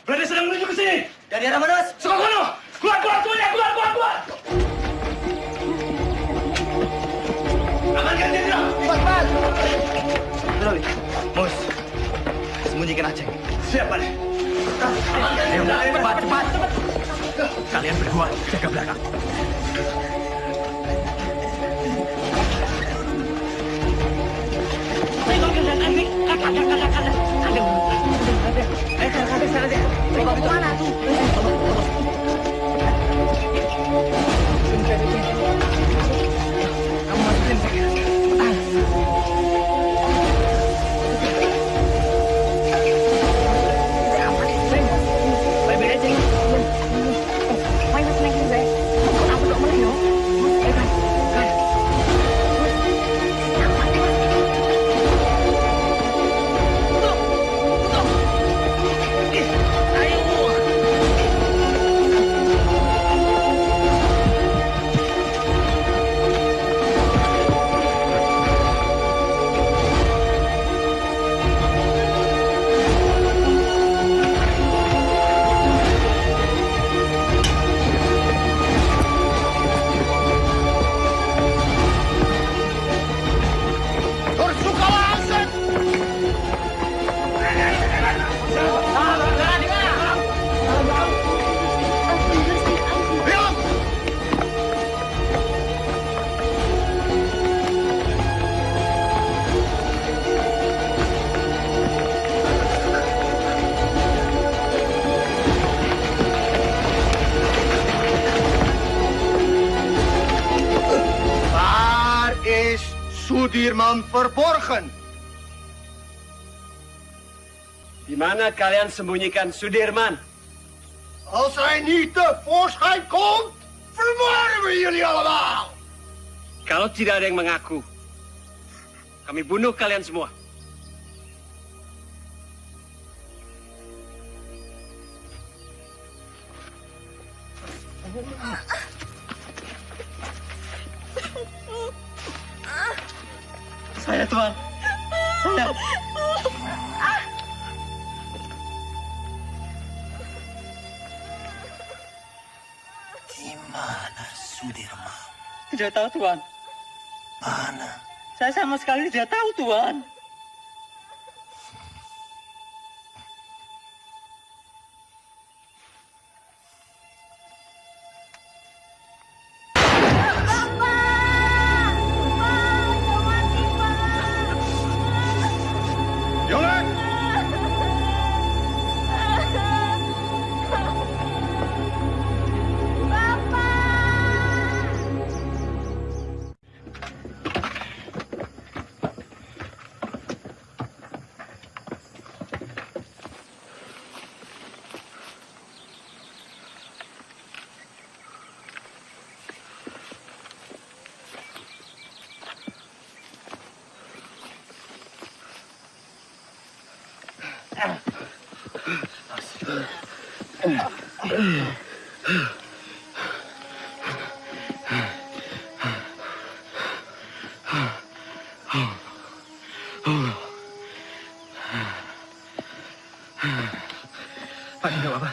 Belanda sedang menuju ke sini! Dari arah mana, Mas? Sekolah! Keluar semuanya! Keluar! Amankan jenderal! Cepat! Terus, Mus. Sembunyikan aja. Siap, Pak. Ayo, cepat! Kalian berdua jaga belakang. Kemana tuh? Kamu masukin saya. Baik-baik aja. Main naik saya. Aku tak boleh yo. Sudirman verborgen? Di mana kalian sembunyikan Sudirman? Als hij niet tevoorschijn komt, vermoorden we jullie allemaal! Kalau tidak ada yang mengaku, kami bunuh kalian semua. Saya, Tuan. Saya. Di mana Sudirman? Tidak tahu, Tuan. Mana? Saya sama sekali tidak tahu, Tuan. Pak, nggak apa-apa.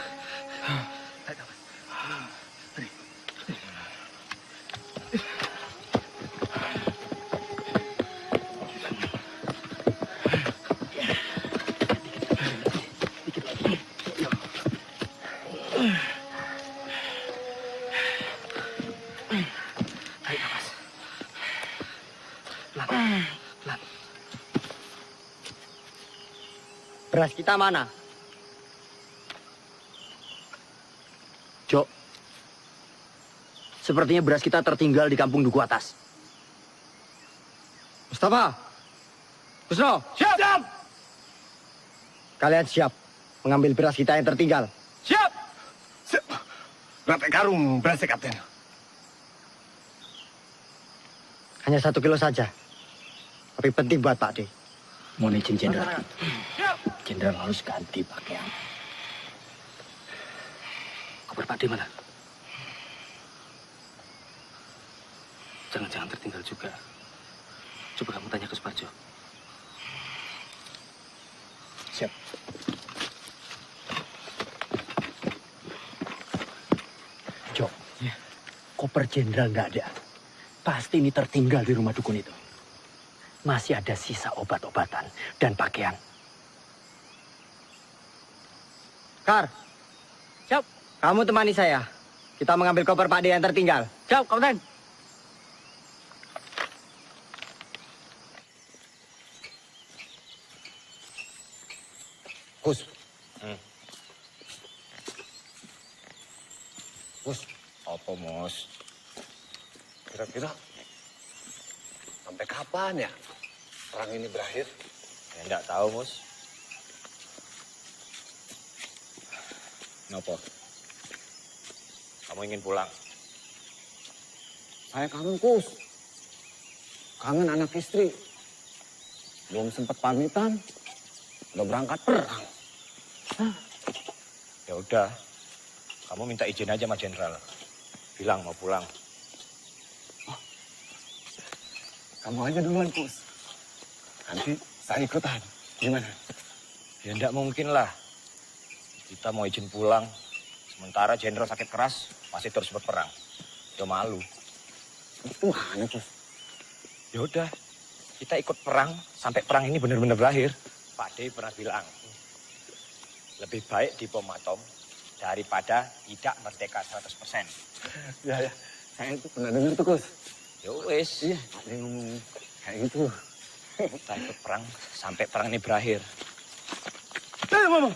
Tarik nafas. Pelan. Pelan. Beras kita mana? Jok, sepertinya beras kita tertinggal di kampung Duku Atas. Mustafa! Kusno! Siap! Siap! Kalian siap mengambil beras kita yang tertinggal? Siap! Siap! Berapa karung berasnya, Kapten? Hanya 1 kilo saja. Tapi penting buat Pak D. Mohon izin, Jenderal. Jenderal harus ganti pakaian. Kabar Pak D mana? Jangan-jangan tertinggal juga. Coba kamu tanya ke Suparjo. Siap. Jok, koper jenderal nggak ada. Pasti ini tertinggal di rumah dukun itu. Masih ada sisa obat-obatan dan pakaian. Kar, siap. Kamu temani saya. Kita mengambil koper Pak D yang tertinggal. Siap, Kapten. Gus. Gus, apa Mos? Kira-kira sampai kapan ya perang ini berakhir? Ya enggak tahu, Mus. Kenapa? Kamu ingin pulang? Saya kangen, Kus. Kangen anak istri. Belum sempat pamitan, udah berangkat perang. Ya udah, kamu minta izin aja sama Jenderal. Bilang mau pulang. Kamu aja duluan, Kus. Nanti saya ikutan. Gimana? Ya enggak mungkin lah. Kita mau izin pulang. Sementara Jenderal sakit keras, masih terus berperang. Udah malu. Gimana, Kus? Ya udah, kita ikut perang sampai perang ini benar-benar berakhir. Pak D pernah bilang, lebih baik dibom atom daripada tidak merdeka 100%. Ya, saya itu pernah dengar tuh, Kus. Ya wes. Iya, ada yang ngomong kayak gitu. Kita ikut perang sampai perang ini berakhir. Mama.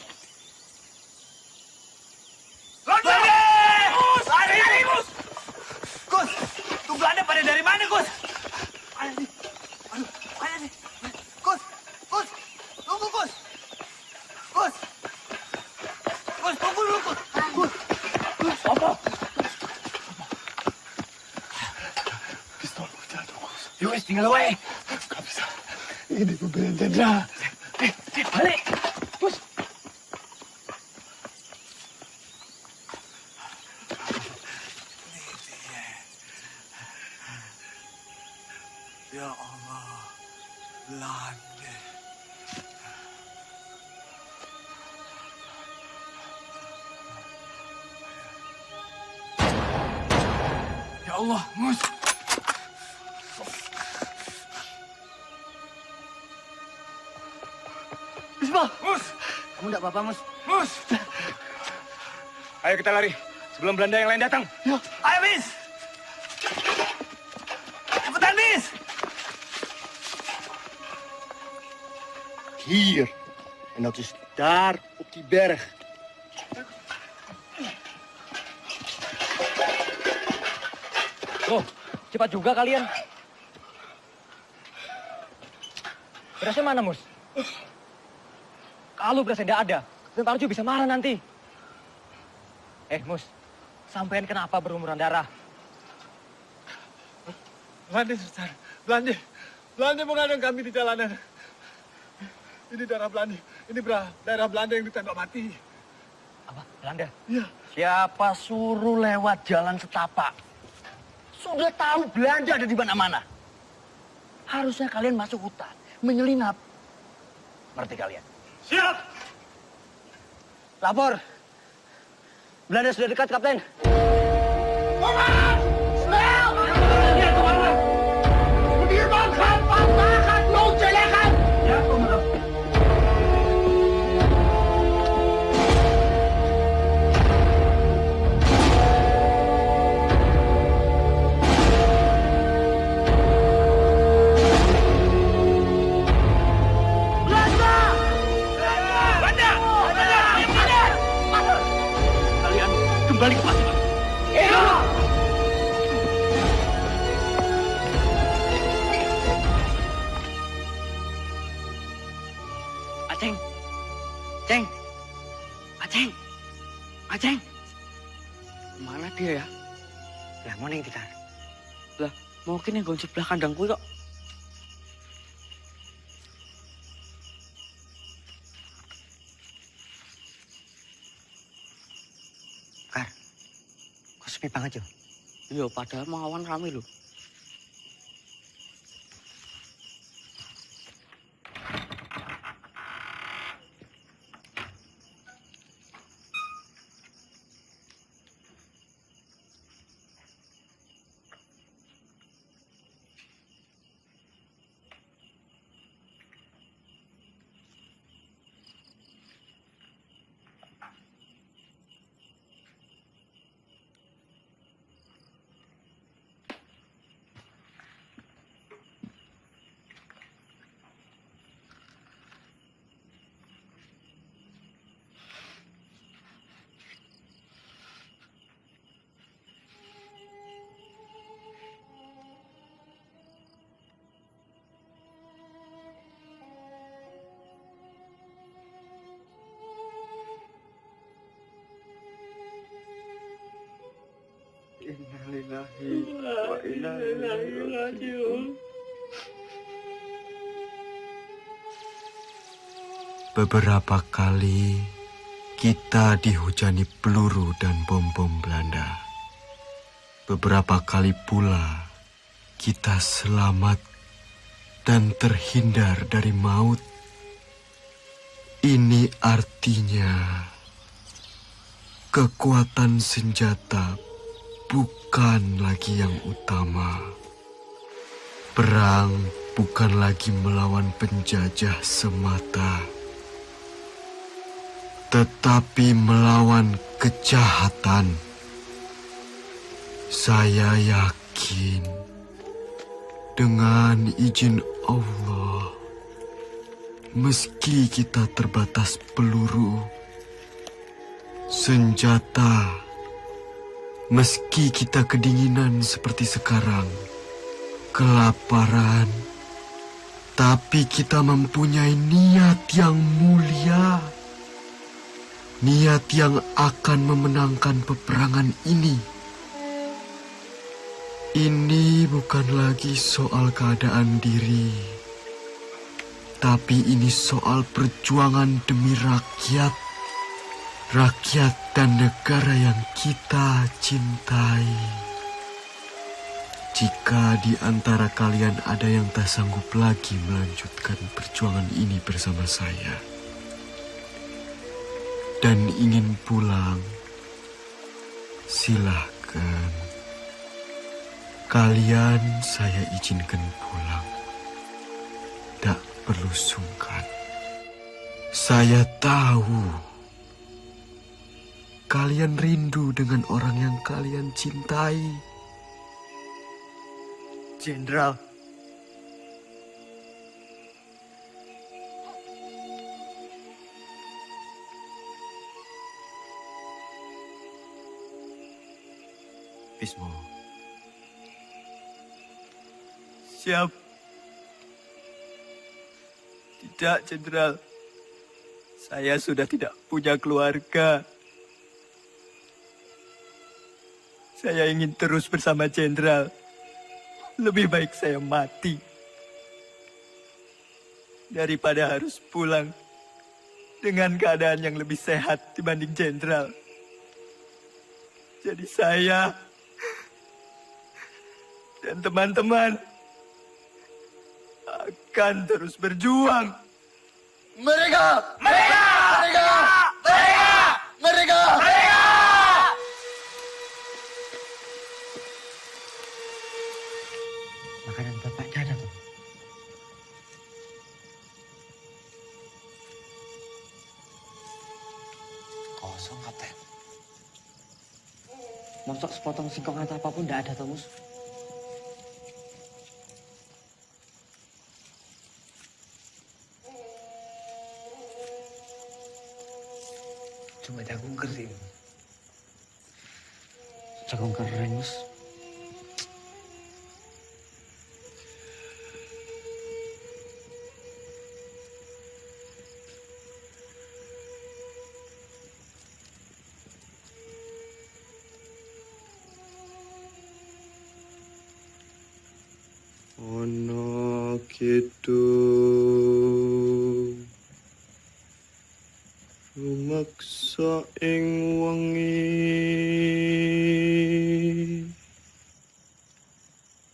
Belanda! Gus! Lari, Gus! Gus, tuh Belanda pada dari mana, Gus? Ada nih. Aduh, ada nih. Gus! Gus! Tunggu, Gus! Gus! Gus, tunggu dulu, Gus! Gus! Gus, apa? Pistol jatuh, Gus. Yowes, tinggal away. Gak bisa. Ini pemberian jenderal. Balik! Gus! Ya Allah, Belanda. Ya Allah, Mus. Bismillah. Mus. Kamu enggak apa-apa, Mus? Mus. Ayo kita lari sebelum Belanda yang lain datang. Ya. Ayo, Bis. Cepetan, Bis. Hier. En dat is daar op die berg. Oh, cepat juga kalian. Berasnya mana, Mus? Kalau berasnya tidak ada, dan Parjo bisa marah nanti. Mus, sampean kenapa berlumuran darah? Belanda, Sultan. Belanda. Belanda mengadang kami di jalanan. Ini daerah Belanda. Ini daerah Belanda yang ditembak mati. Apa? Belanda? Iya. Siapa suruh lewat jalan setapak? Sudah tahu Belanda ada di mana-mana. Harusnya kalian masuk hutan, menyelinap. Ngerti kalian? Siap! Lapor. Belanda sudah dekat, Kapten. Komando! Snel! Dia kemana? Sudirman, gaan patahkan, loodje leggen! Ya, Komando. kembali ke pasukan. Iya! Aceng. Ceng. Aceng. Aceng. Mana dia ya? Lah mau neng tikar. Lah, mungkin yang gon sebelah kandangku kok. Kar. Kok sepi banget yo? Iya, padahal mau awan rame lho. Innalillahi wa inna ilaihi raji'un. Beberapa kali kita dihujani peluru dan bom-bom Belanda. Beberapa kali pula kita selamat dan terhindar dari maut. Ini artinya kekuatan senjata bukan lagi yang utama. Perang bukan lagi melawan penjajah semata, tetapi melawan kejahatan. Saya yakin dengan izin Allah, meski kita terbatas peluru, senjata, meski kita kedinginan seperti sekarang, kelaparan, tapi kita mempunyai niat yang mulia. Niat yang akan memenangkan peperangan ini. Ini bukan lagi soal keadaan diri, tapi ini soal perjuangan demi rakyat. Rakyat dan negara yang kita cintai. Jika di antara kalian ada yang tak sanggup lagi melanjutkan perjuangan ini bersama saya dan ingin pulang, silahkan. Kalian saya izinkan pulang. Tak perlu sungkan. Saya tahu kalian rindu dengan orang yang kalian cintai. Jenderal. Bismo. Siap. Tidak, Jenderal. Saya sudah tidak punya keluarga. Saya ingin terus bersama Jenderal. Lebih baik saya mati daripada harus pulang dengan keadaan yang lebih sehat dibanding Jenderal. Jadi saya dan teman-teman akan terus berjuang. Mereka! Mereka! Mereka! Mereka! Mereka! Mereka! Makanan bapaknya ada tuh. Kosong, Kapten. Mosok sepotong singkong atau apapun tidak ada, Tomus. Cuma jagung kering. Jagung kering, Mas. Ono kidung rumeksa ing wengi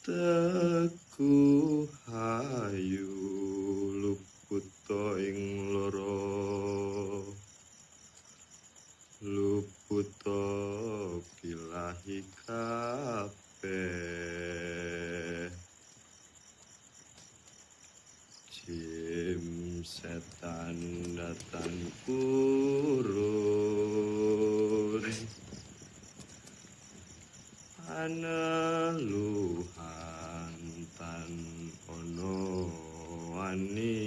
teku hayu luputa ing loro luputa bilahi kabeh Jim setan datang kurun Analuhan tan ono wani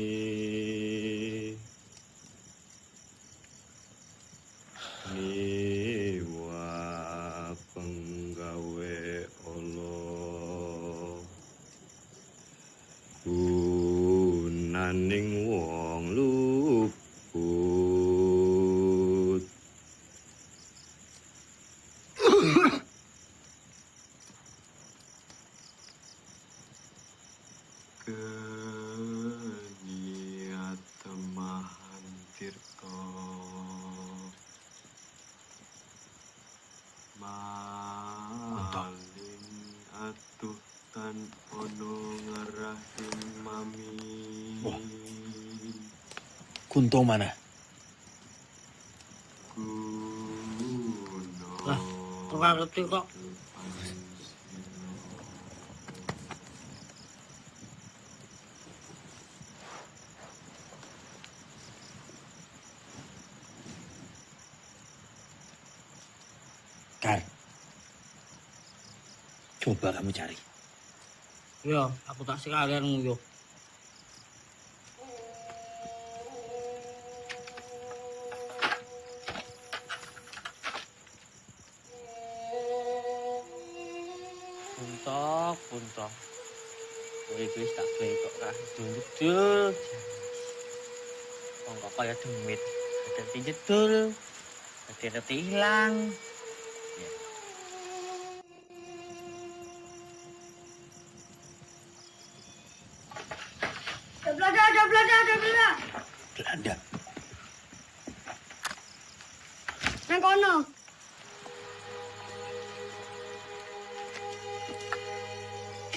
niwa penggawe Allah naning wong luput keniat temahan tirta maling atuh tan ono ngarahing mami Kunto mana? Lah, tukang ngerti kok. Kar, coba kamu cari. Iya, aku tak sekalian nguyuh. Puntok. Kowe wis tak bengkok ra dul-dul. Wong kok kaya demit, dadi jedul, dadi ilang. Ada Belanda. Belanda. Nang kono.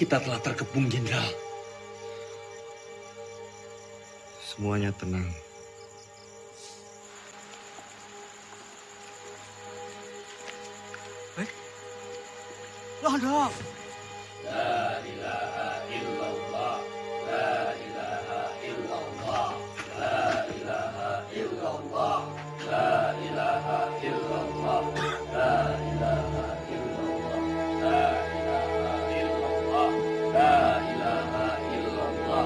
Kita telah terkepung, Jenderal. Semuanya tenang. Loh. La ilaha illallah. La ilaha illallah. La ilaha illallah. La ilaha illallah. La ilaha illallah. La ilaha illallah. La ilaha illallah. La ilaha illallah.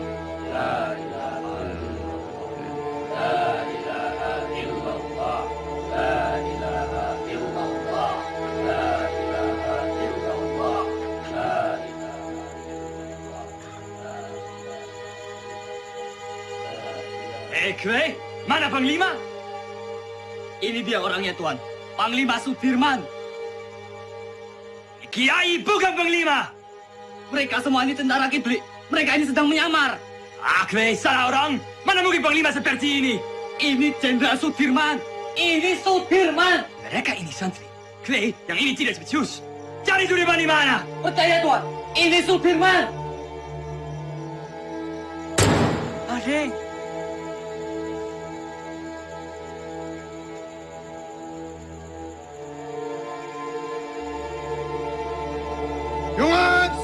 La ilaha illallah. La ilaha illallah. La ilaha illallah. Kwe, mana Panglima? Ini dia orangnya, Tuan. Panglima Sudirman. Kiai bukan Panglima. Mereka semua ini tentara kiblik. Mereka ini sedang menyamar. Kwe, salah orang. Mana mungkin Panglima seperti ini? Ini Jenderal Sudirman. Ini Sudirman. Mereka ini santri. Kwe, yang ini tidak spesius. Cari Sudirman di mana? Percaya, Tuan. Ini Sudirman. Adik. Jongens,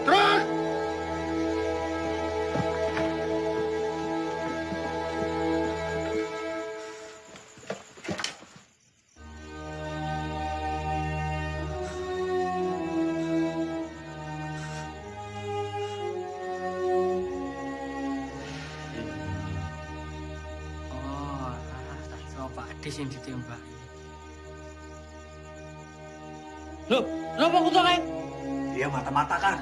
terug! Pak Ades yang ditembak. Loh, kenapa aku tahu? Dia mata-mata kan?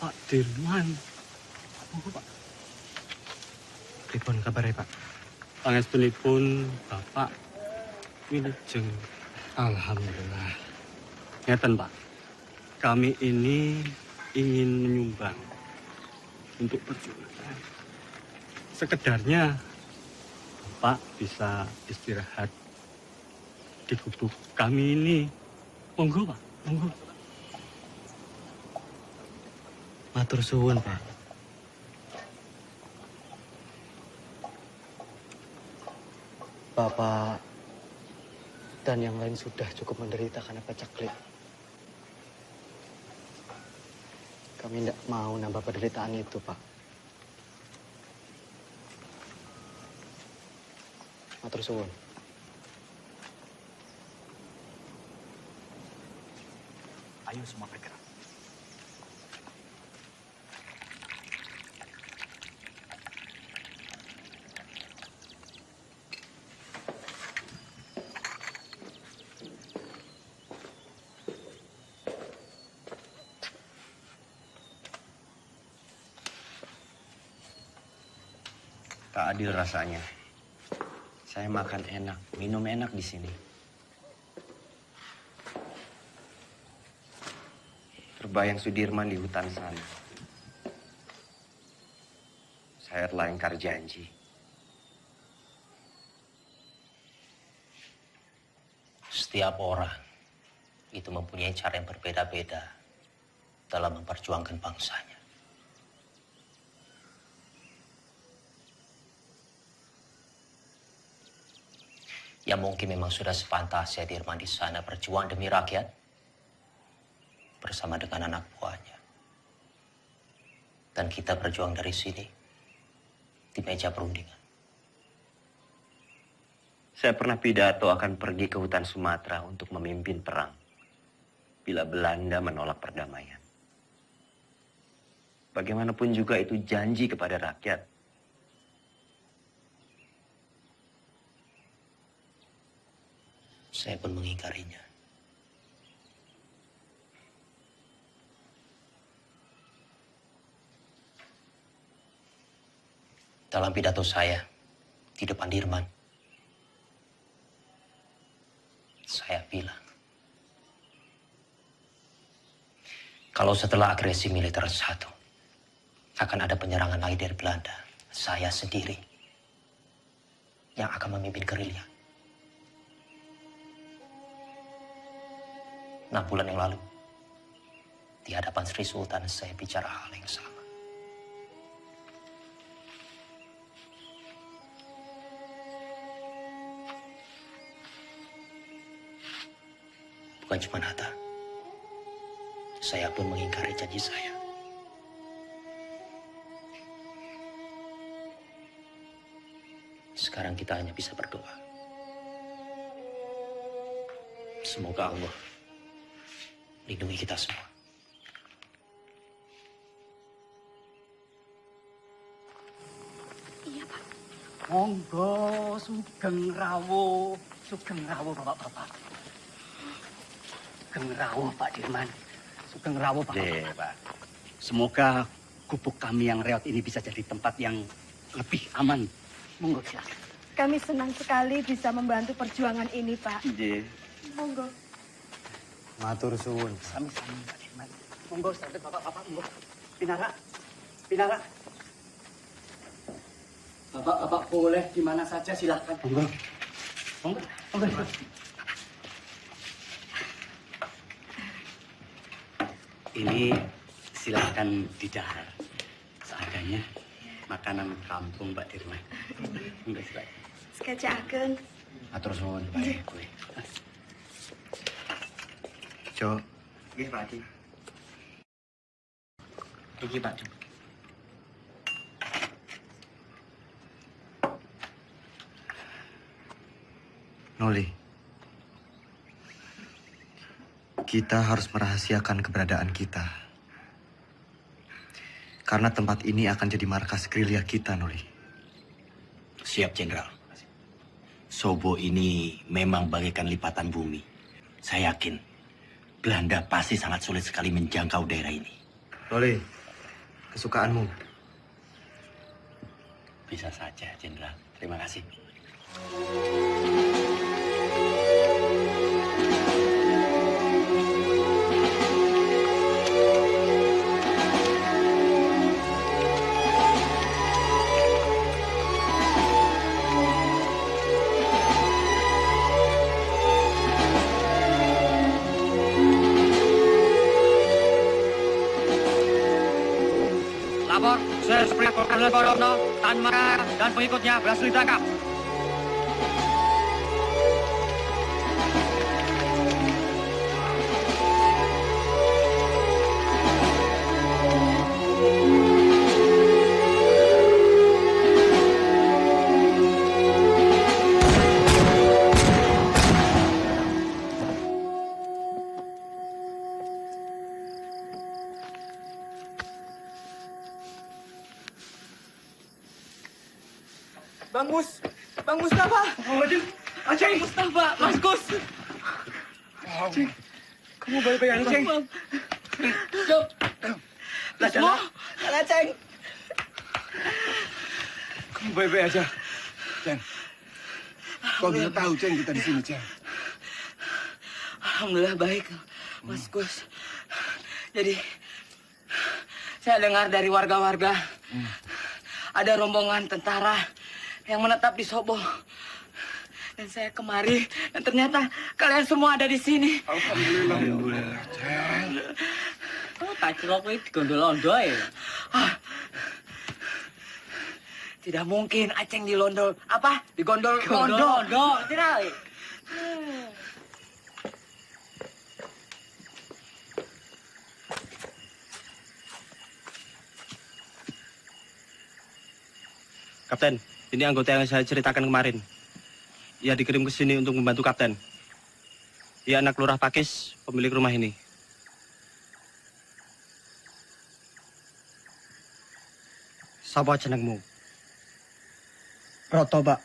Pak Dirman. Pak. Pripun kabarnya, Pak? Pangestunipun Bapak wilujeng. Alhamdulillah. Ngeten, Pak. Kami ini ingin menyumbang untuk perjuangan. Sekedarnya Bapak bisa istirahat di gubuk kami ini. Monggo, Pak. Monggo. Matur suwun, Pak. Bapak dan yang lain sudah cukup menderita karena pacaklik. Kami tidak mau nambah penderitaan itu, Pak. Matur suwun. Ayo semua bergerak. Tak adil rasanya. Saya makan enak, minum enak di sini. Terbayang Sudirman di hutan sana. Saya telah ingkar janji. Setiap orang itu mempunyai cara yang berbeda-beda dalam memperjuangkan bangsanya. Ya mungkin memang sudah sepantasnya Dirman di sana berjuang demi rakyat bersama dengan anak buahnya. Dan kita berjuang dari sini di meja perundingan. Saya pernah pidato akan pergi ke hutan Sumatera untuk memimpin perang bila Belanda menolak perdamaian. Bagaimanapun juga itu janji kepada rakyat. Saya pun mengingkarinya. Dalam pidato saya di depan Dirman, saya bilang, kalau setelah agresi militer satu, akan ada penyerangan lagi dari Belanda, saya sendiri yang akan memimpin gerilya. 6 bulan yang lalu, di hadapan Sri Sultan saya bicara hal yang sama. Bukan cuma Hatta, saya pun mengingkari janji saya. Sekarang kita hanya bisa berdoa. Semoga Allah lindungi kita semua. Iya, Pak. Monggo, sugeng rawuh bapak-bapak. Sugeng rawuh Pak Dirman. Sugeng rawuh Pak. Semoga gubuk kami yang reot ini bisa jadi tempat yang lebih aman. Monggo silakan. Kami senang sekali bisa membantu perjuangan ini, Pak. Nggih. Monggo. Matur suwun. Sami-sami Pak Dirman. Monggo sampai bapak-bapak monggo. Pinara. Pinara. Bapak-bapak boleh di mana saja silakan. Monggo. Monggo. Monggo. Ini silakan didahar. Seadanya makanan kampung Pak Dirman. Monggo silakan. Sekejapkan. Atur suwun Pak Kue. Jo. Nggih, Pak Adi. Iki, Pak. Noli. Kita harus merahasiakan keberadaan kita. Karena tempat ini akan jadi markas gerilya kita, Noli. Siap, Jenderal. Sobo ini memang bagaikan lipatan bumi. Saya yakin Belanda pasti sangat sulit sekali menjangkau daerah ini. Noli, kesukaanmu. Bisa saja, Jenderal. Terima kasih. Lapor, Sersprit Kolonel Korono, Tan Maka, dan pengikutnya berhasil ditangkap. Bang Mustafa. Aceng, Mustafa, Mas Gus. Aceng, kamu baik-baik aja, Aceng. Lasmo, Aceng. Kamu baik-baik aja, Ceng. Kau bisa tahu, Ceng, kita di sini, Ceng. Alhamdulillah baik, Mas Gus. Jadi, saya dengar dari warga-warga ada rombongan tentara yang menetap di Sobo. Dan saya kemari, dan ternyata kalian semua ada di sini. Alhamdulillah, Ceng. Oh, tak kira aku digondol-ondol ya? Tidak mungkin Aceng dilondol. Apa? Digondol-gondol. Tidak. Kapten, ini anggota yang saya ceritakan kemarin. Ia dikirim ke sini untuk membantu Kapten. Ia anak lurah Pakis, pemilik rumah ini. Sapa jenengmu? Roto, Pak.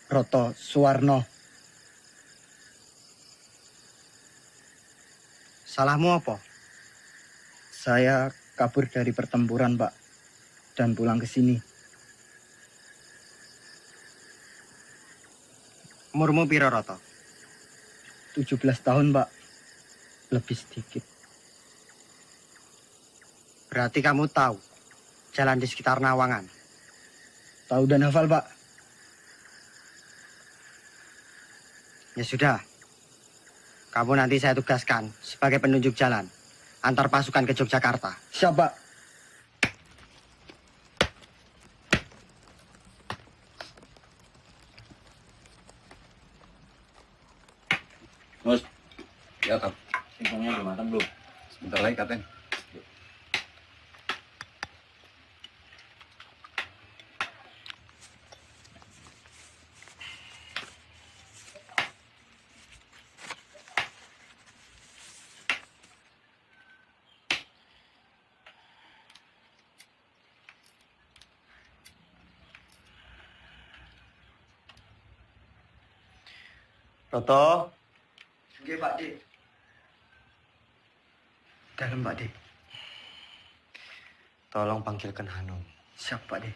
Roto Suwarno. Salahmu apa? Saya kabur dari pertempuran, Pak. Dan pulang ke sini. Umurmu piro, Roto? 17 tahun, Pak. Lebih sedikit. Berarti kamu tahu jalan di sekitar Nawangan? Tahu dan hafal, Pak. Ya sudah. Kamu nanti saya tugaskan sebagai penunjuk jalan antar pasukan ke Yogyakarta. Siap, Pak. Mus, ya Kap. Singkongnya udah matang belum? Sebentar lagi, Kapten. Roto. Oke, Pak D. Dalam, Pak D. Tolong panggilkan Hanum. Siap, Pak D.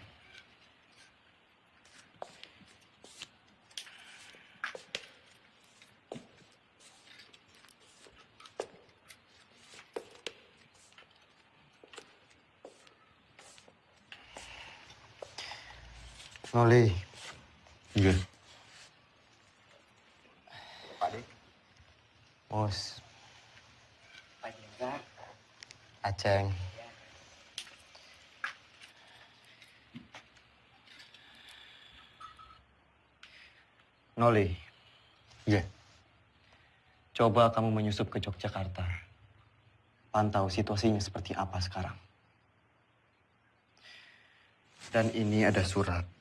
Noli. Iya. Pak D. Mus. Pak Jenderal. Aceng. Noli. Iya. Coba kamu menyusup ke Yogyakarta. Pantau situasinya seperti apa sekarang. Dan ini ada surat.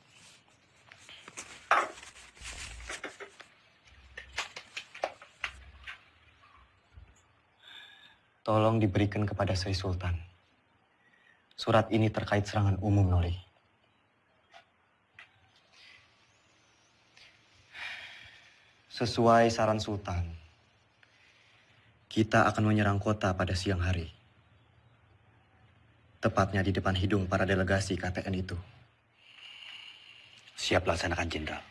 Tolong diberikan kepada Sri Sultan. Surat ini terkait serangan umum, Noli. Sesuai saran Sultan, kita akan menyerang kota pada siang hari. Tepatnya di depan hidung para delegasi KTN itu. Siap laksanakan, Jenderal.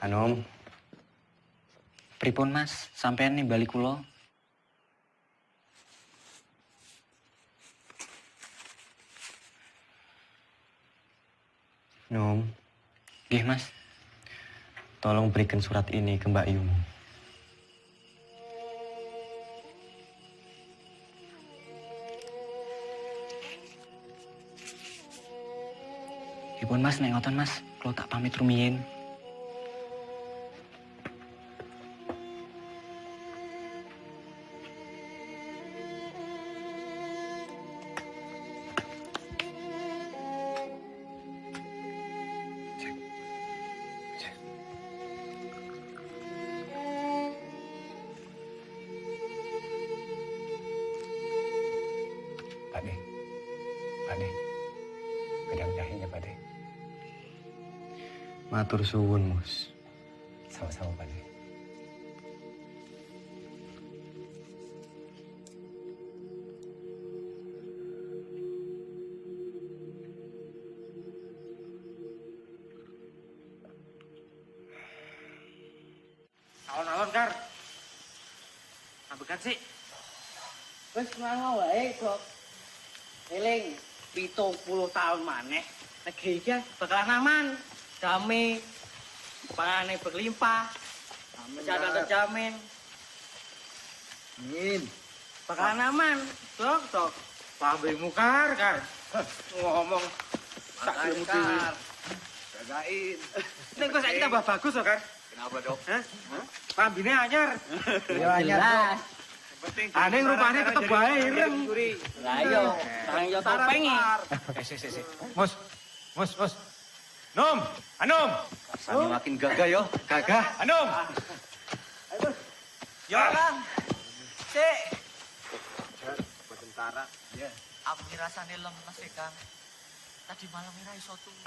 Anom. Pripun Mas, sampean nih balik kula. Nom. Nggih, Mas. Tolong berikan surat ini ke Mbak Yung. Pripun Mas, nek ngoten Mas, kula tak pamit rumiyin. Pak De, pedang jahitnya Pak De. Matur suwun, Mus. Sama-sama Pak De. Alon-alon, Kar. Ambekan sih. Wes ngono wae, Dok. Eling 70 tahun maneh negeri iki bakalan aman, damai, pangane berlimpah, kesehatan terjamin. Amin. Bakalan aman, Dok. Pambemu Kar. Ngomong tak ilmu dhewe. Jagain. Nek kok saiki tambah bagus kok, Kar. Kenapa, Dok? Hah? Pambine anyar. Ya anyar. Aneh rupanya tetep bae ireng. Lah iya, sareng yo topengi. Si. Mus. Nom, Anom. Rasanya makin gagah yo. Gagah, Anom. Ya, Kang. Sik. Tentara. Ya. Aku rasane lemes sih, Kang. Tadi malam ora iso turu.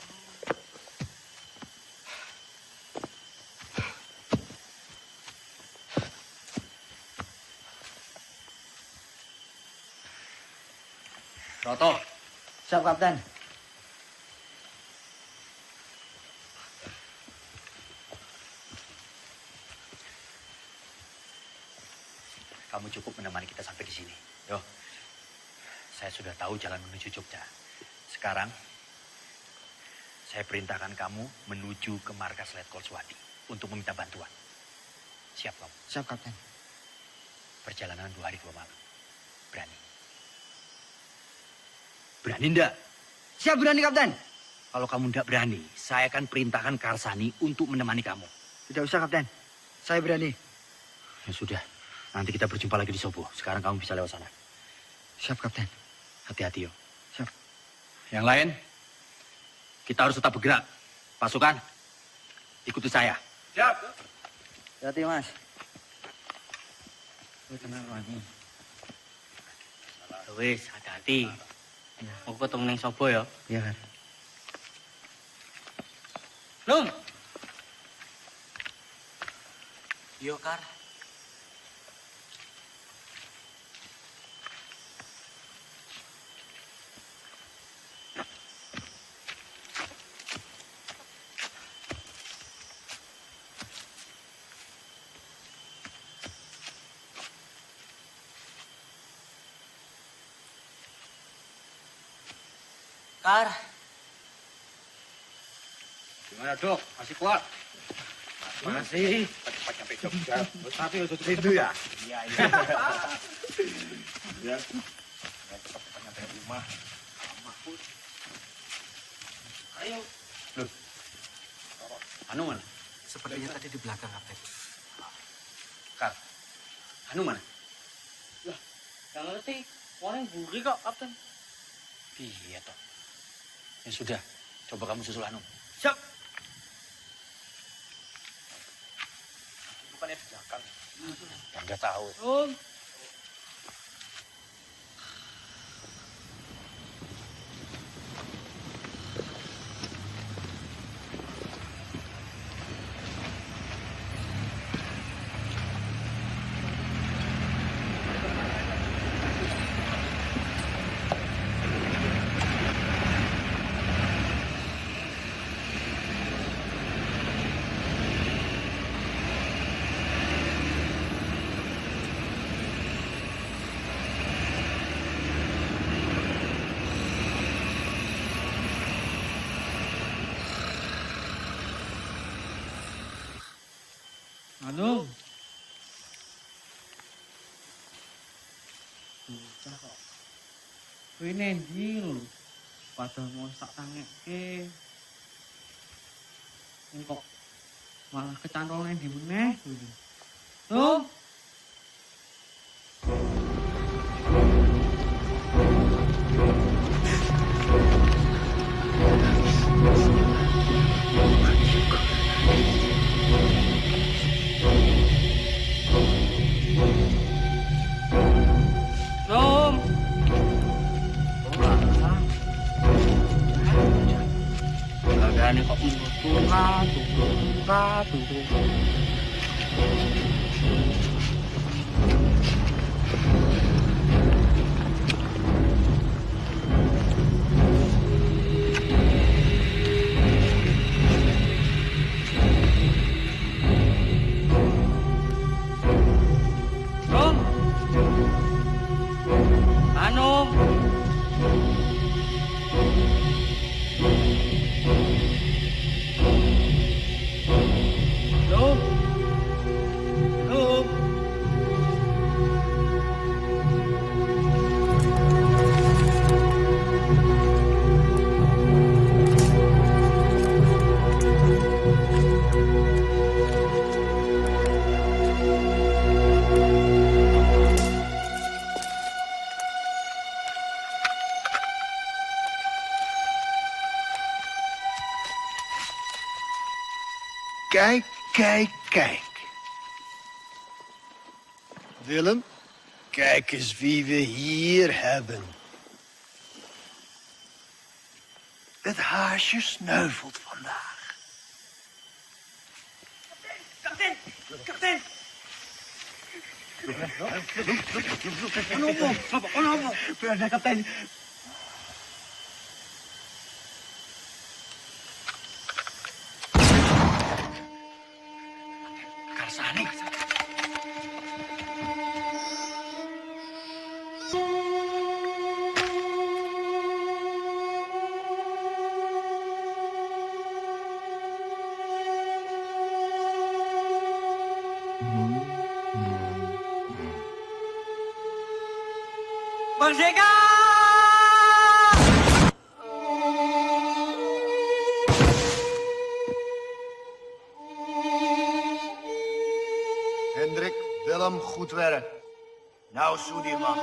Roto. Siap, Kapten. Kamu cukup menemani kita sampai di sini. Yo, saya sudah tahu jalan menuju Jogja. Sekarang, saya perintahkan kamu menuju ke markas Letkol Swati untuk meminta bantuan. Siap, kamu? Siap, Kapten. Perjalanan 2 hari 2 malam. Berani? Berani ndak? Siap, berani, Kapten. Kalau kamu ndak berani, saya akan perintahkan Karsani untuk menemani kamu. Tidak usah, Kapten. Saya berani. Ya sudah, nanti kita berjumpa lagi di Sobo. Sekarang kamu bisa lewat sana. Siap, Kapten. Hati-hati, yo. Siap. Yang lain, kita harus tetap bergerak. Pasukan, ikuti saya. Siap. Hati, Mas. Kenapa nih? Wis, hati-hati. Mau ketemu ning Sobo ya. Iya, Kar. Lum. Yo, Kar. Kar. Gimana, Dok? Masih kuat? Masih. Cepat sampai Jogja. Tapi untuk rindu ya? Iya. Ya. Cepat sampai rumah. Mahfud. Ayo. Loh. Anu mana? Sepertinya tadi di belakang, Kapten. Kar, Anu mana? Lah, gak ngerti. Orang buri kok, Kapten. Iya toh. Ya sudah, coba kamu susul Anu. Siap. depannya di belakang. Nggak tahu. Om. Anu. Bocah kok. Kuwi nendi lho. Padahal mau sak tangekke. Kok malah kecantol nendi meneh. Tuh. Om. Kagane kok tunggu. Om. Anu. Om. Om. Kijk, kijk, kijk. Willem, kijk eens wie we hier hebben. Het haasje sneuvelt vandaag. Kapten! Kapten! Ano, kapten? Karsani. Merdeka! Hendrik, Willem, goed werk. Nou, Soedirman.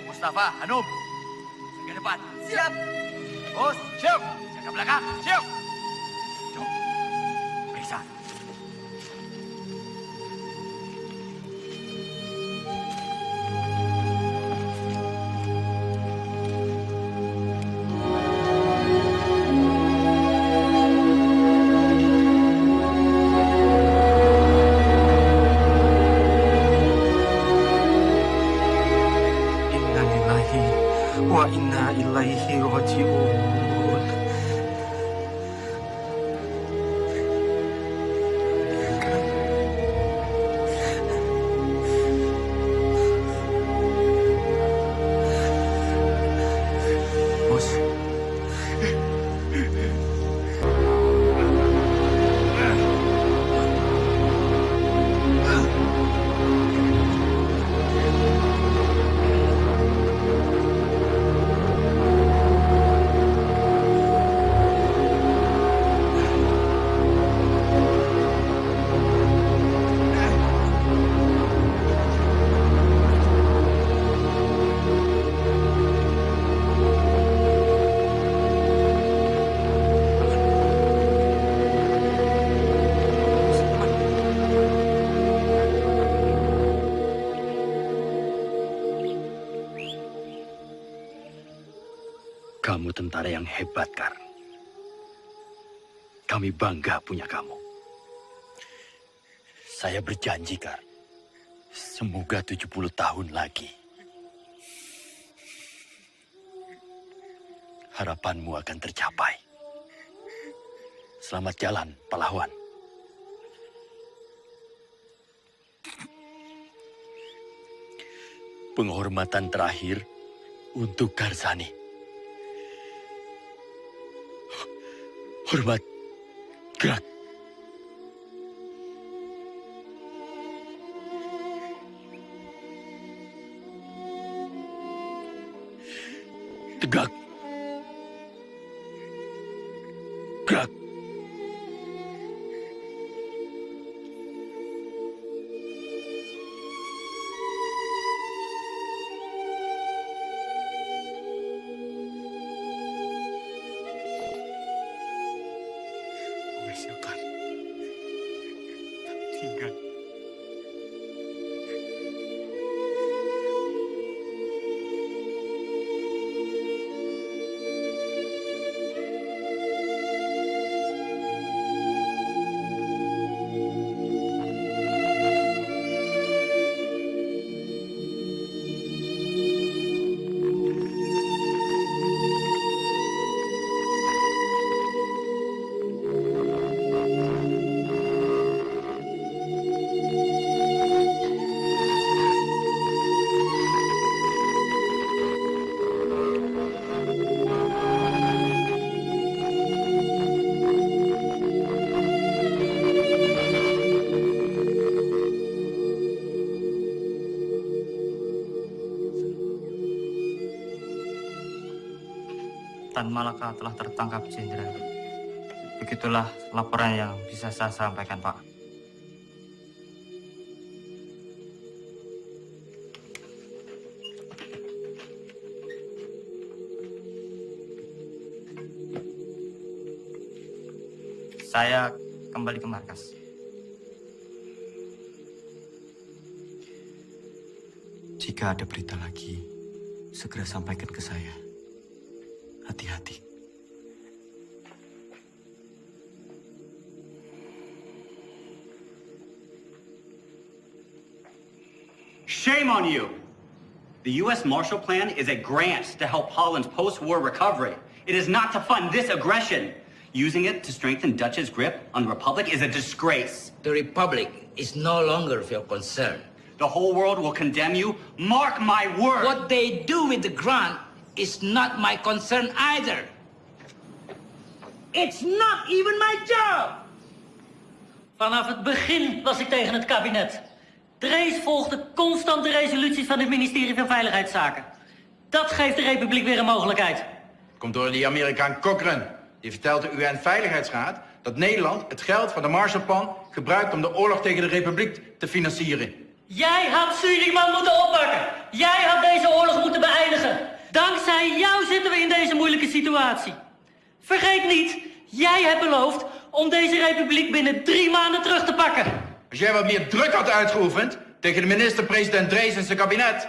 Mustafa, Hanum, jaga depan. Siap. Bos, siap. Jaga belakang. Siap. Jom. Periksa. Wa inna ilaihi raji'un. Kamu tentara yang hebat, Kar. Kami bangga punya kamu. Saya berjanji, Kar. Semoga 70 tahun lagi. Harapanmu akan tercapai. Selamat jalan, pahlawan. Penghormatan terakhir untuk Karzani. Hormat, gerak. Tegak. Gerak. Silakan. Tinggal. Tan Malaka telah tertangkap, Jenderal. Begitulah laporan yang bisa saya sampaikan, Pak. Saya kembali ke markas. Jika ada berita lagi, segera sampaikan ke saya. Hati-hati. Shame on you! The U.S. Marshall Plan is a grant to help Holland's post-war recovery. It is not to fund this aggression. Using it to strengthen Dutch's grip on the Republic is a disgrace. The Republic is no longer of your concern. The whole world will condemn you. Mark my word! What they do with the grant is not my concern either. It's not even my job! Vanaf het begin was ik tegen het kabinet. Drees volgde constant de resoluties van het ministerie van Veiligheidszaken. Dat geeft de Republiek weer een mogelijkheid. Komt door die Amerikaan Cochrane. Die vertelt de UN-veiligheidsraad dat Nederland het geld van de Marshallplan gebruikt om de oorlog tegen de Republiek te financieren. Jij had Suriname moeten oppakken. Jij had deze oorlog moeten beëindigen. Dankzij jou zitten we in deze moeilijke situatie. Vergeet niet, jij hebt beloofd om deze republiek binnen 3 maanden terug te pakken. Als jij wat meer druk had uitgeoefend tegen de minister-president Drees en zijn kabinet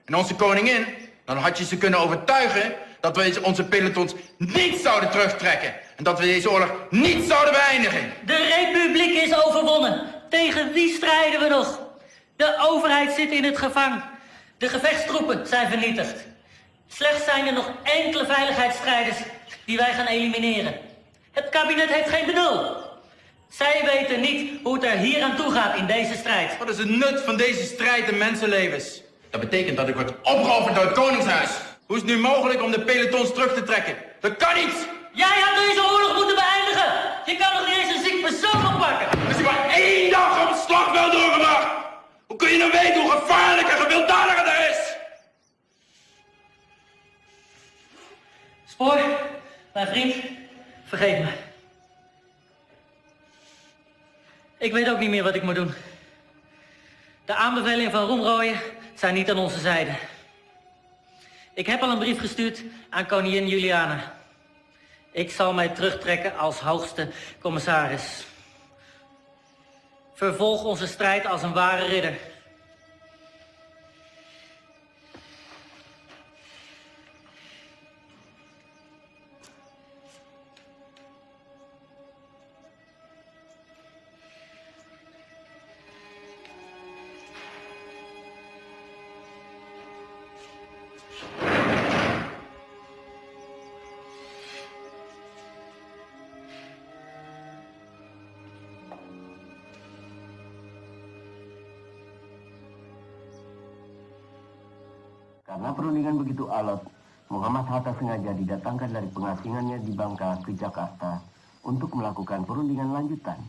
en onze koningin, dan had je ze kunnen overtuigen dat we onze pelotons niet zouden terugtrekken en dat we deze oorlog niet zouden beëindigen. De republiek is overwonnen. Tegen wie strijden we nog? De overheid zit in het gevangen. De gevechtstroepen zijn vernietigd. Slechts zijn er nog enkele veiligheidsstrijders die wij gaan elimineren. Het kabinet heeft geen benul. Zij weten niet hoe het er hier aan toe gaat in deze strijd. Wat is het nut van deze strijd in mensenlevens? Dat betekent dat ik word opgeofferd door het Koningshuis. Hoe is het nu mogelijk om de pelotons terug te trekken? Dat kan niet! Jij had deze oorlog moeten beëindigen! Je kan nog niet eens een ziek persoon oppakken! Als je maar 1 dag op het slagveld doorgebracht! Hoe kun je nou weten hoe gevaarlijk en gewelddadig het is? Spoor, mijn vriend, vergeet me. Ik weet ook niet meer wat ik moet doen. De aanbevelingen van Roemrooyen zijn niet aan onze zijde. Ik heb al een brief gestuurd aan koningin Juliana. Ik zal mij terugtrekken als hoogste commissaris. Vervolg onze strijd als een ware ridder. Karena perundingan begitu alot, Muhammad Hatta sengaja didatangkan dari pengasingannya di Bangka ke Jakarta untuk melakukan perundingan lanjutan.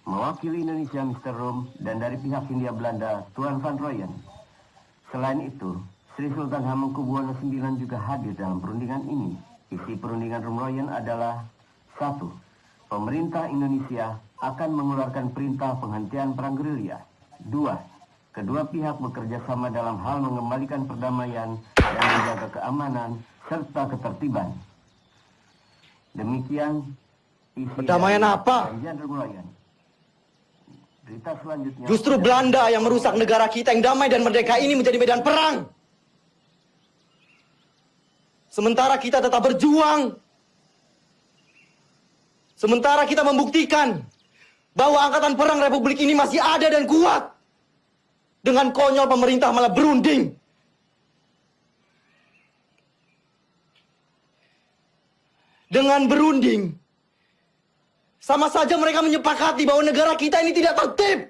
Mewakili Indonesia Mr. Rom dan dari pihak Hindia Belanda Tuan Van Rooyen. Selain itu, Sri Sultan Hamengkubuwono IX juga hadir dalam perundingan ini. Isi perundingan Rom Rooyen adalah 1. Pemerintah Indonesia akan mengeluarkan perintah penghentian perang gerilya. 2. Kedua pihak bekerja sama dalam hal mengembalikan perdamaian dan menjaga keamanan serta ketertiban. Demikian isi Perdamaian apa? perjanjian Rom Rooyen. Berita selanjutnya. Justru Belanda yang merusak negara kita yang damai dan merdeka ini menjadi medan perang. Sementara kita tetap berjuang. Sementara kita membuktikan bahwa angkatan perang Republik ini masih ada dan kuat. Dengan konyol pemerintah malah berunding. Dengan berunding, sama saja mereka menyepakati bahwa negara kita ini tidak tertib,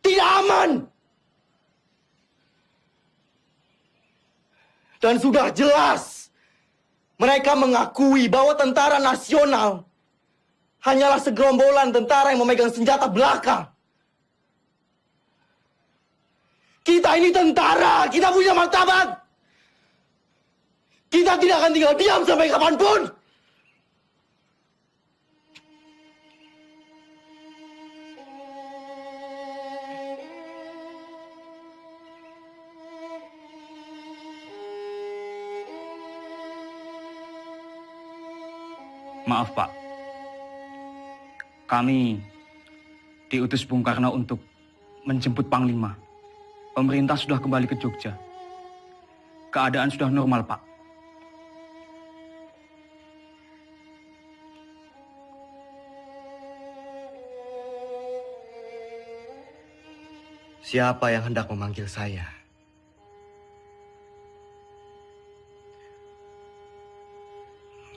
tidak aman. Dan sudah jelas, mereka mengakui bahwa tentara nasional hanyalah segerombolan tentara yang memegang senjata belaka. Kita ini tentara, kita punya martabat. Kita tidak akan tinggal diam sampai kapanpun. Maaf Pak, kami diutus Bung Karno untuk menjemput Panglima. Pemerintah sudah kembali ke Jogja. Keadaan sudah normal Pak. Siapa yang hendak memanggil saya?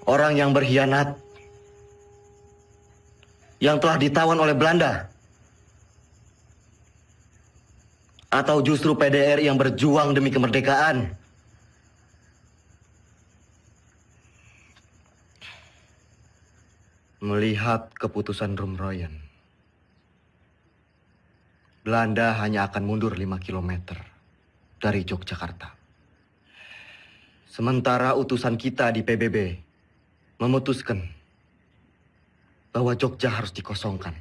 Orang yang berkhianat, yang telah ditawan oleh Belanda, atau justru PDR yang berjuang demi kemerdekaan? Melihat keputusan Rom Rooyen, Belanda hanya akan mundur 5 km dari Yogyakarta. Sementara utusan kita di PBB memutuskan bahwa Jogja harus dikosongkan.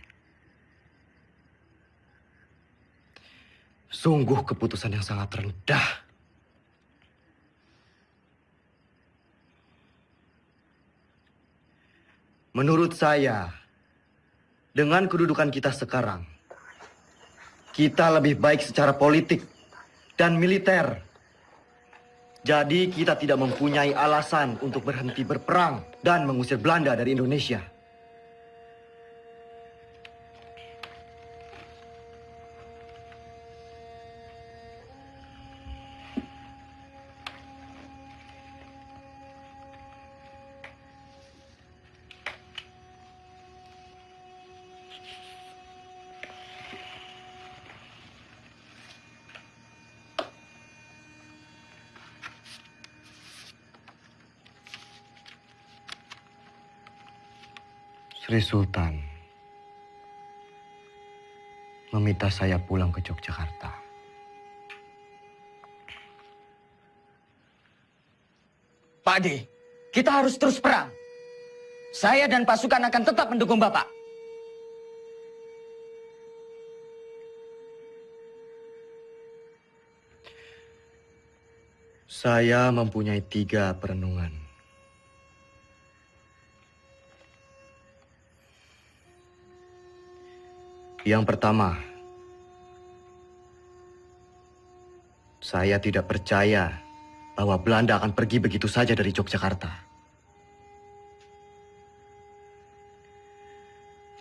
Sungguh keputusan yang sangat rendah. Menurut saya, dengan kedudukan kita sekarang, kita lebih baik secara politik dan militer. Jadi kita tidak mempunyai alasan untuk berhenti berperang dan mengusir Belanda dari Indonesia. Sri Sultan meminta saya pulang ke Yogyakarta. Pak D, kita harus terus perang. Saya dan pasukan akan tetap mendukung Bapak. Saya mempunyai 3 perenungan. Yang pertama, saya tidak percaya bahwa Belanda akan pergi begitu saja dari Yogyakarta.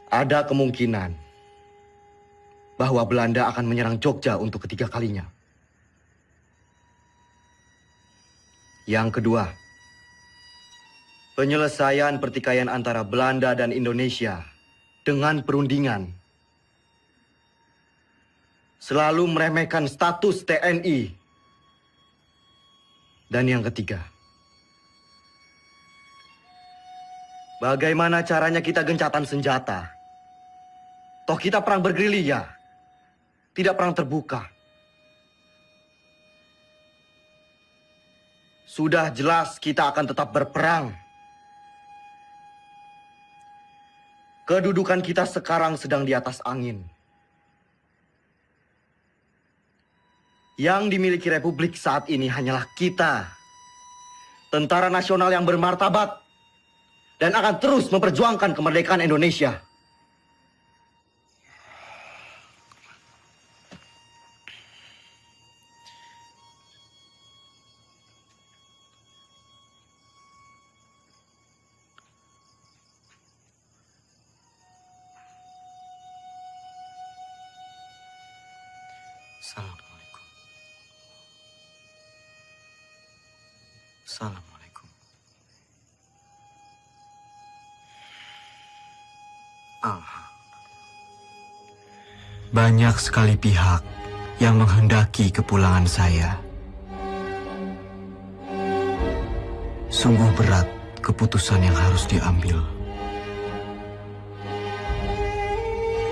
Ada kemungkinan bahwa Belanda akan menyerang Jogja untuk ketiga kalinya. Yang kedua, penyelesaian pertikaian antara Belanda dan Indonesia dengan perundingan selalu meremehkan status TNI Dan yang ketiga, bagaimana caranya kita gencatan senjata? Toh kita perang bergerilya, tidak perang terbuka. Sudah jelas kita akan tetap berperang. Kedudukan kita sekarang sedang di atas angin. Yang dimiliki Republik saat ini hanyalah kita, tentara nasional yang bermartabat dan akan terus memperjuangkan kemerdekaan Indonesia. Assalamualaikum. Assalamualaikum. Banyak sekali pihak yang menghendaki kepulangan saya. Sungguh berat keputusan yang harus diambil.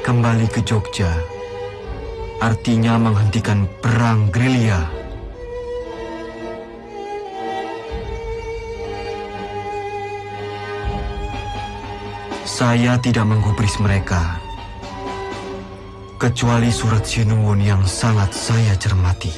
Kembali ke Jogja artinya menghentikan perang gerilya. Saya tidak menggubris mereka, kecuali surat Sinuwun yang sangat saya cermati.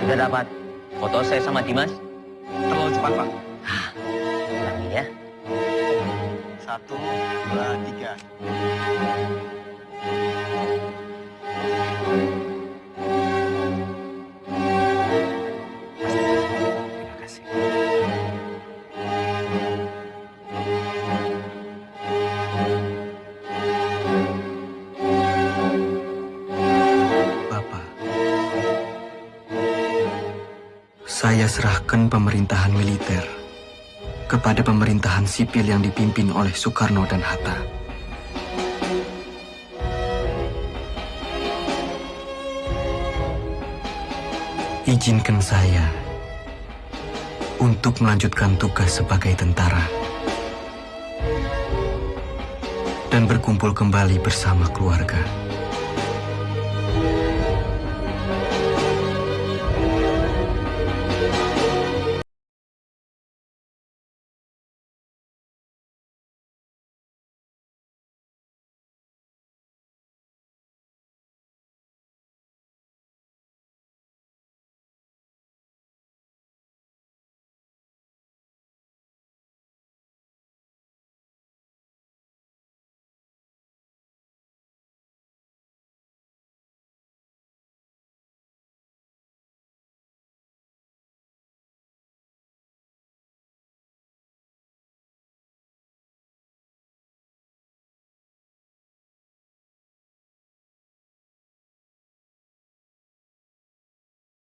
Sudah dapat foto saya sama Dimas? Terlalu cepat, Pak. Ulangi ya. 1, 2, 3. Saya serahkan pemerintahan militer kepada pemerintahan sipil yang dipimpin oleh Soekarno dan Hatta. Izinkan saya untuk melanjutkan tugas sebagai tentara dan berkumpul kembali bersama keluarga.